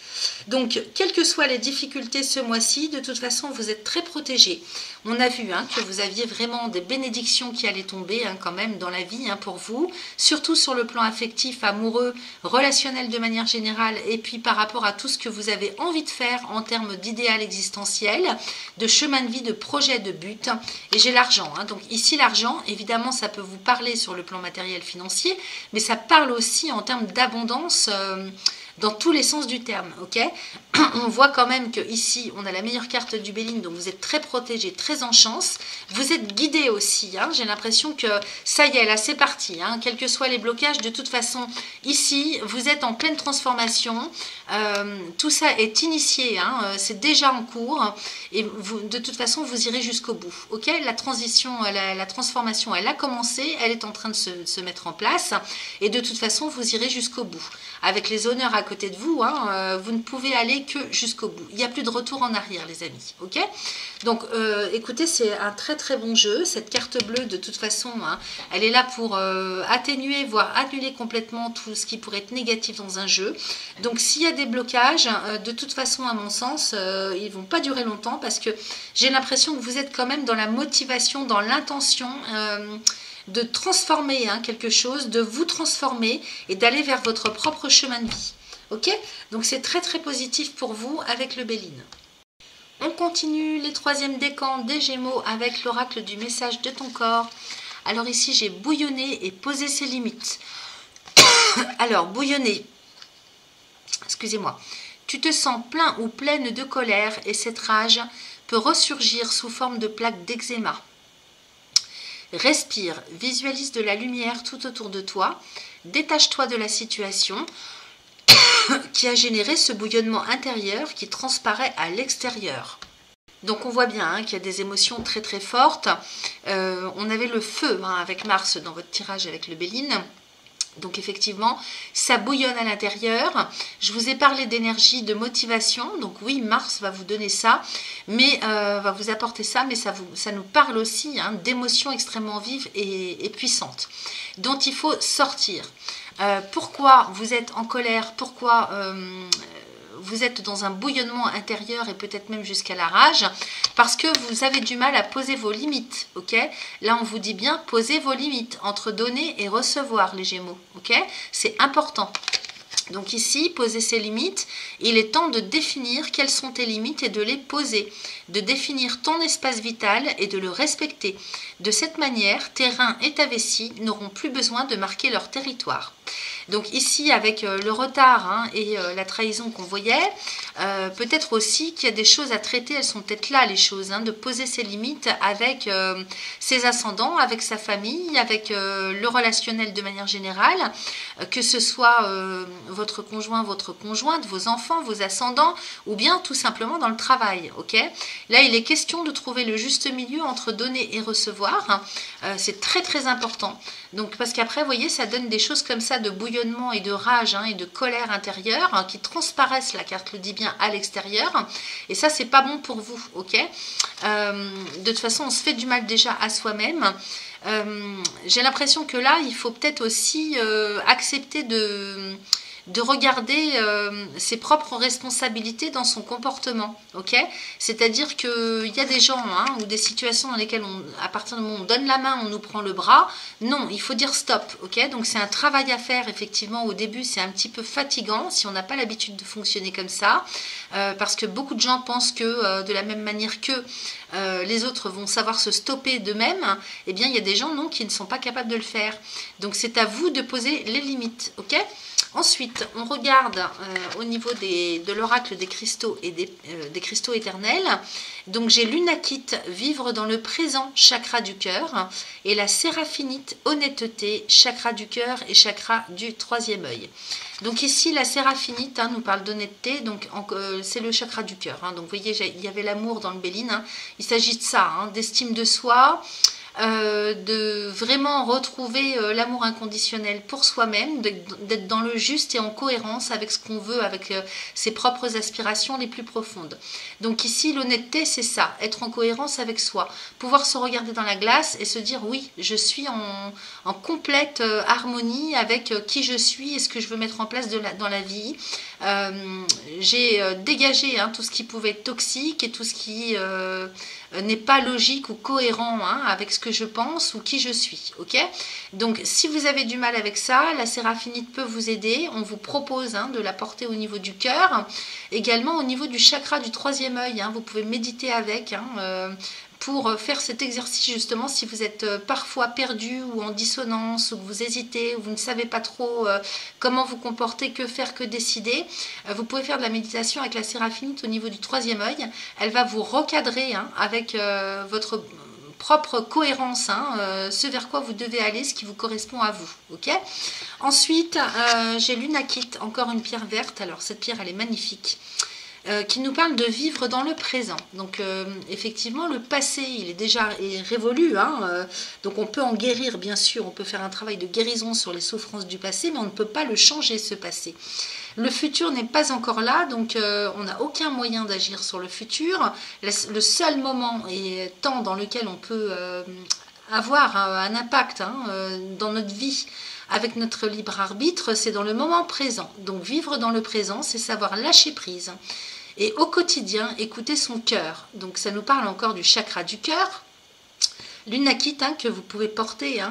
Donc, quelles que soient les difficultés ce mois-ci, de toute façon, vous êtes très protégés. On a vu hein, que vous aviez vraiment des bénédictions qui allaient tomber hein, quand même dans la vie hein, pour vous, surtout sur le plan affectif, amoureux, relationnel de manière générale, et puis par rapport à tout ce que vous avez envie de faire en termes d'idéal existentiel, de chemin de vie, de projet, de but. Et j'ai l'argent. Hein. Donc ici, l'argent, évidemment, ça peut vous parler sur le plan matériel financier, mais ça parle aussi en termes d'abondance dans tous les sens du terme, ok. On voit quand même que ici on a la meilleure carte du Béline, donc vous êtes très protégé, très en chance. Vous êtes guidé aussi, hein. J'ai l'impression que ça y est, là c'est parti, hein. Quels que soient les blocages, de toute façon, ici vous êtes en pleine transformation. Tout ça est initié, hein. C'est déjà en cours et vous, de toute façon vous irez jusqu'au bout, ok. La transition, la transformation, elle a commencé, elle est en train de se mettre en place et de toute façon vous irez jusqu'au bout. Avec les honneurs à côté de vous, hein, vous ne pouvez aller que jusqu'au bout. Il n'y a plus de retour en arrière, les amis. Ok. Donc, écoutez, c'est un très très bon jeu. Cette carte bleue, de toute façon, hein, elle est là pour atténuer, voire annuler complètement tout ce qui pourrait être négatif dans un jeu. Donc, s'il y a des blocages, de toute façon, à mon sens, ils ne vont pas durer longtemps parce que j'ai l'impression que vous êtes quand même dans la motivation, dans l'intention de transformer hein, quelque chose, de vous transformer et d'aller vers votre propre chemin de vie. Ok. Donc c'est très très positif pour vous avec le Béline. On continue les troisièmes décans des Gémeaux avec l'oracle du message de ton corps. Alors ici j'ai bouillonné et posé ses limites. Alors bouillonner, excusez-moi, tu te sens plein ou pleine de colère et cette rage peut ressurgir sous forme de plaques d'eczéma. Respire, visualise de la lumière tout autour de toi, détache-toi de la situation qui a généré ce bouillonnement intérieur qui transparaît à l'extérieur. Donc on voit bien hein, qu'il y a des émotions très très fortes. On avait le feu hein, avec Mars dans votre tirage avec le Béline. Donc effectivement, ça bouillonne à l'intérieur. Je vous ai parlé d'énergie, de motivation. Donc oui, Mars va vous donner ça, mais va vous apporter ça, mais ça nous parle aussi hein, d'émotions extrêmement vives et puissantes, dont il faut sortir. Pourquoi vous êtes en colère? Pourquoi vous êtes dans un bouillonnement intérieur et peut-être même jusqu'à la rage parce que vous avez du mal à poser vos limites, ok? Là, on vous dit bien, posez vos limites entre donner et recevoir, les Gémeaux, ok? C'est important. Donc ici, poser ses limites, il est temps de définir quelles sont tes limites et de les poser, de définir ton espace vital et de le respecter. De cette manière, tes reins et ta vessie n'auront plus besoin de marquer leur territoire. Donc ici, avec le retard et la trahison qu'on voyait, peut-être aussi qu'il y a des choses à traiter, elles sont peut-être là les choses, de poser ses limites avec ses ascendants, avec sa famille, avec le relationnel de manière générale, que ce soit votre conjoint, votre conjointe, vos enfants, vos ascendants, ou bien tout simplement dans le travail, ok? Là, il est question de trouver le juste milieu entre donner et recevoir, c'est très très important. Donc, parce qu'après, vous voyez, ça donne des choses comme ça de bouillonnement et de rage et de colère intérieure qui transparaissent, la carte le dit bien, à l'extérieur. Et ça, c'est pas bon pour vous, ok? De toute façon, on se fait du mal déjà à soi-même. J'ai l'impression que là, il faut peut-être aussi accepter de regarder ses propres responsabilités dans son comportement, ok? C'est-à-dire qu'il y a des gens ou des situations dans lesquelles, à partir du moment où on donne la main, on nous prend le bras. Non, il faut dire stop, ok? Donc c'est un travail à faire, effectivement, au début, c'est un petit peu fatigant si on n'a pas l'habitude de fonctionner comme ça, parce que beaucoup de gens pensent que de la même manière que les autres vont savoir se stopper d'eux-mêmes, eh bien, il y a des gens, non, qui ne sont pas capables de le faire. Donc c'est à vous de poser les limites, ok? Ensuite, on regarde au niveau de l'oracle des cristaux et des cristaux éternels. Donc j'ai l'unakite, vivre dans le présent, chakra du cœur, et la séraphinite, honnêteté, chakra du cœur et chakra du troisième œil. Donc ici, la séraphinite nous parle d'honnêteté, donc c'est le chakra du cœur. Donc vous voyez, il y avait l'amour dans le Béline. Il s'agit de ça, d'estime de soi, de vraiment retrouver l'amour inconditionnel pour soi-même, d'être dans le juste et en cohérence avec ce qu'on veut, avec ses propres aspirations les plus profondes. Donc ici, l'honnêteté, c'est ça, être en cohérence avec soi, pouvoir se regarder dans la glace et se dire oui, je suis en complète harmonie avec qui je suis et ce que je veux mettre en place dans la vie. J'ai dégagé tout ce qui pouvait être toxique et tout ce qui n'est pas logique ou cohérent avec ce que je pense ou qui je suis, ok? Donc si vous avez du mal avec ça, la séraphinite peut vous aider. On vous propose de la porter au niveau du cœur, également au niveau du chakra du troisième œil, vous pouvez méditer avec pour faire cet exercice justement si vous êtes parfois perdu ou en dissonance ou que vous hésitez ou vous ne savez pas trop comment vous comporter, que faire, que décider. Vous pouvez faire de la méditation avec la séraphinite au niveau du troisième œil. Elle va vous recadrer avec votre propre cohérence, ce vers quoi vous devez aller, ce qui vous correspond à vous, ok? Ensuite, j'ai l'unakite, encore une pierre verte. Alors cette pierre, elle est magnifique. Qui nous parle de vivre dans le présent. Donc effectivement, le passé, il est déjà révolu, donc on peut en guérir, bien sûr, on peut faire un travail de guérison sur les souffrances du passé, mais on ne peut pas le changer, ce passé. Le futur n'est pas encore là, donc on n'a aucun moyen d'agir sur le futur. Le seul moment et temps dans lequel on peut avoir un impact dans notre vie avec notre libre arbitre, c'est dans le moment présent. Donc vivre dans le présent, c'est savoir lâcher prise. Et au quotidien, écouter son cœur. Donc ça nous parle encore du chakra du cœur. L'unakite que vous pouvez porter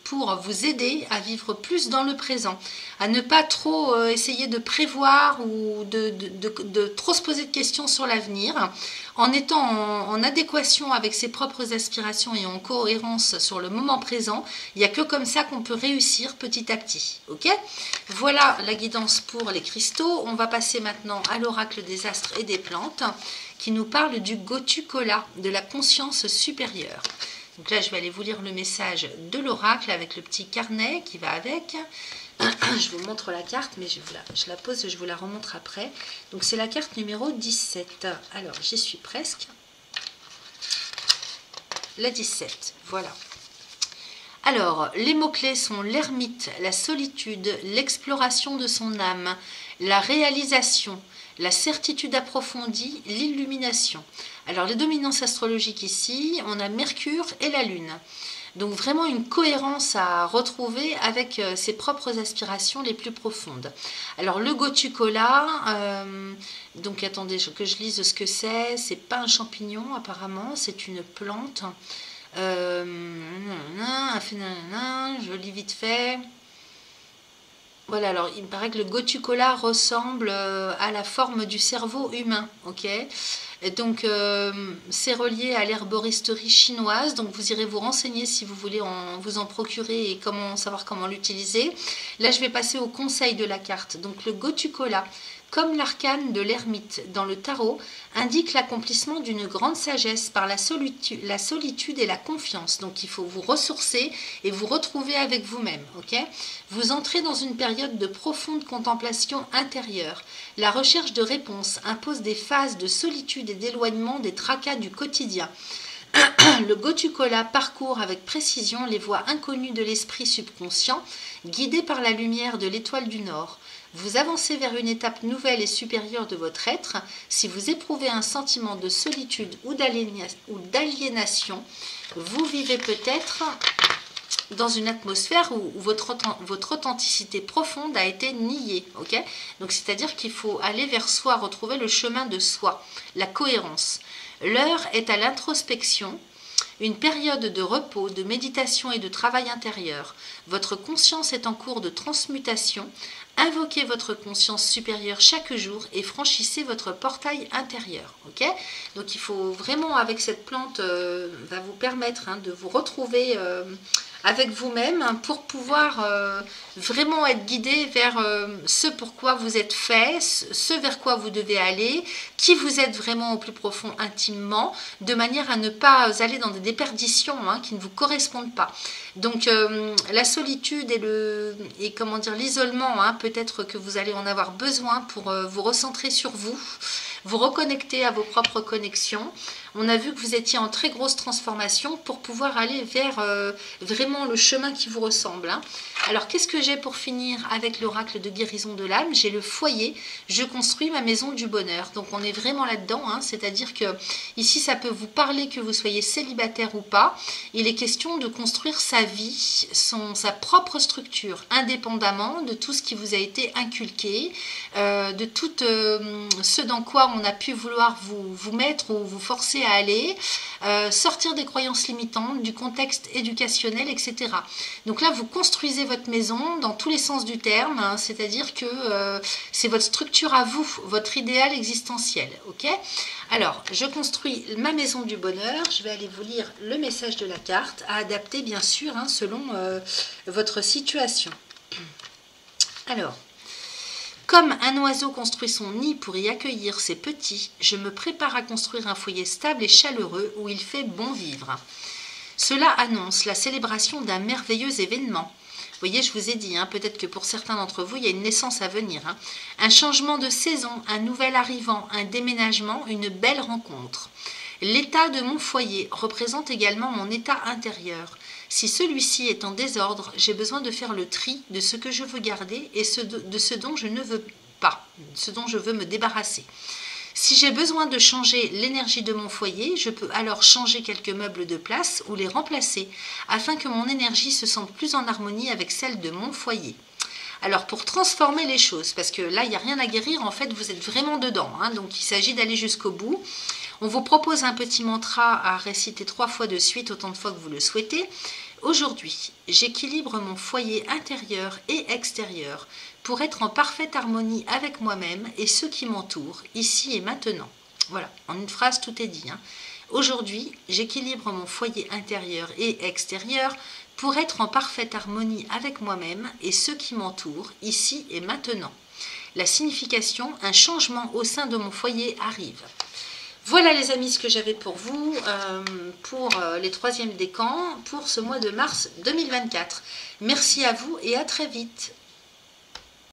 pour vous aider à vivre plus dans le présent, à ne pas trop essayer de prévoir ou de trop se poser de questions sur l'avenir, en étant en adéquation avec ses propres aspirations et en cohérence sur le moment présent. Il n'y a que comme ça qu'on peut réussir petit à petit. Ok? Voilà la guidance pour les cristaux. On va passer maintenant à l'oracle des astres et des plantes, qui nous parle du Gotu-Kola, de la conscience supérieure. Donc là, je vais aller vous lire le message de l'oracle avec le petit carnet qui va avec. Je vous montre la carte, mais je la pose, je vous la remontre après. Donc c'est la carte numéro 17. Alors, j'y suis presque. La 17, voilà. Alors, les mots-clés sont l'ermite, la solitude, l'exploration de son âme, la réalisation, la certitude approfondie, l'illumination. Alors les dominances astrologiques ici, on a Mercure et la Lune. Donc vraiment une cohérence à retrouver avec ses propres aspirations les plus profondes. Alors le Gotukola, donc attendez que je lise ce que c'est pas un champignon apparemment, c'est une plante. Je lis vite fait. Voilà, alors il me paraît que le Gotukola ressemble à la forme du cerveau humain, ok. Et donc c'est relié à l'herboristerie chinoise, donc vous irez vous renseigner si vous voulez vous en procurer et savoir comment l'utiliser. Là je vais passer au conseil de la carte. Donc le Gotukola, comme l'arcane de l'ermite dans le tarot, indique l'accomplissement d'une grande sagesse par la solitude et la confiance. Donc il faut vous ressourcer et vous retrouver avec vous-même. Okay, vous entrez dans une période de profonde contemplation intérieure. La recherche de réponses impose des phases de solitude et d'éloignement des tracas du quotidien. Le Gotukola parcourt avec précision les voies inconnues de l'esprit subconscient, guidé par la lumière de l'étoile du Nord. Vous avancez vers une étape nouvelle et supérieure de votre être. Si vous éprouvez un sentiment de solitude ou d'aliénation, vous vivez peut-être dans une atmosphère où votre authenticité profonde a été niée. Okay, donc c'est-à-dire qu'il faut aller vers soi, retrouver le chemin de soi, la cohérence. L'heure est à l'introspection, une période de repos, de méditation et de travail intérieur. Votre conscience est en cours de transmutation. Invoquez votre conscience supérieure chaque jour et franchissez votre portail intérieur. Okay, donc il faut vraiment, avec cette plante, va vous permettre de vous retrouver avec vous-même pour pouvoir vraiment être guidé vers ce pourquoi vous êtes fait, ce vers quoi vous devez aller, qui vous êtes vraiment au plus profond intimement, de manière à ne pas aller dans des déperditions qui ne vous correspondent pas. Donc la solitude et comment dire, l'isolement, peut-être que vous allez en avoir besoin pour vous recentrer sur vous, vous reconnecter à vos propres connexions. On a vu que vous étiez en très grosse transformation pour pouvoir aller vers vraiment le chemin qui vous ressemble. Alors, qu'est-ce que j'ai pour finir avec l'oracle de guérison de l'âme? J'ai le foyer, je construis ma maison du bonheur. Donc, on est vraiment là-dedans, c'est-à-dire que ici, ça peut vous parler que vous soyez célibataire ou pas. Il est question de construire sa vie, sa propre structure, indépendamment de tout ce qui vous a été inculqué, de tout ce dans quoi on a pu vouloir vous mettre ou vous forcer à aller, sortir des croyances limitantes, du contexte éducationnel, etc. Donc là, vous construisez votre maison dans tous les sens du terme, c'est-à-dire que c'est votre structure à vous, votre idéal existentiel. Ok ? Alors, je construis ma maison du bonheur. Je vais aller vous lire le message de la carte, à adapter bien sûr selon votre situation. Alors, comme un oiseau construit son nid pour y accueillir ses petits, je me prépare à construire un foyer stable et chaleureux où il fait bon vivre. Cela annonce la célébration d'un merveilleux événement. Vous voyez, je vous ai dit, peut-être que pour certains d'entre vous, il y a une naissance à venir. Un changement de saison, un nouvel arrivant, un déménagement, une belle rencontre. L'état de mon foyer représente également mon état intérieur. Si celui-ci est en désordre, j'ai besoin de faire le tri de ce que je veux garder et de ce dont je ne veux pas, ce dont je veux me débarrasser. Si j'ai besoin de changer l'énergie de mon foyer, je peux alors changer quelques meubles de place ou les remplacer, afin que mon énergie se sente plus en harmonie avec celle de mon foyer. Alors pour transformer les choses, parce que là il n'y a rien à guérir, en fait vous êtes vraiment dedans, donc il s'agit d'aller jusqu'au bout. On vous propose un petit mantra à réciter 3 fois de suite, autant de fois que vous le souhaitez. Aujourd'hui, j'équilibre mon foyer intérieur et extérieur pour être en parfaite harmonie avec moi-même et ceux qui m'entourent, ici et maintenant. Voilà, en une phrase, tout est dit. Aujourd'hui, j'équilibre mon foyer intérieur et extérieur pour être en parfaite harmonie avec moi-même et ceux qui m'entourent, ici et maintenant. La signification, un changement au sein de mon foyer arrive. Voilà les amis ce que j'avais pour vous, pour les 3e décans, pour ce mois de mars 2024. Merci à vous et à très vite.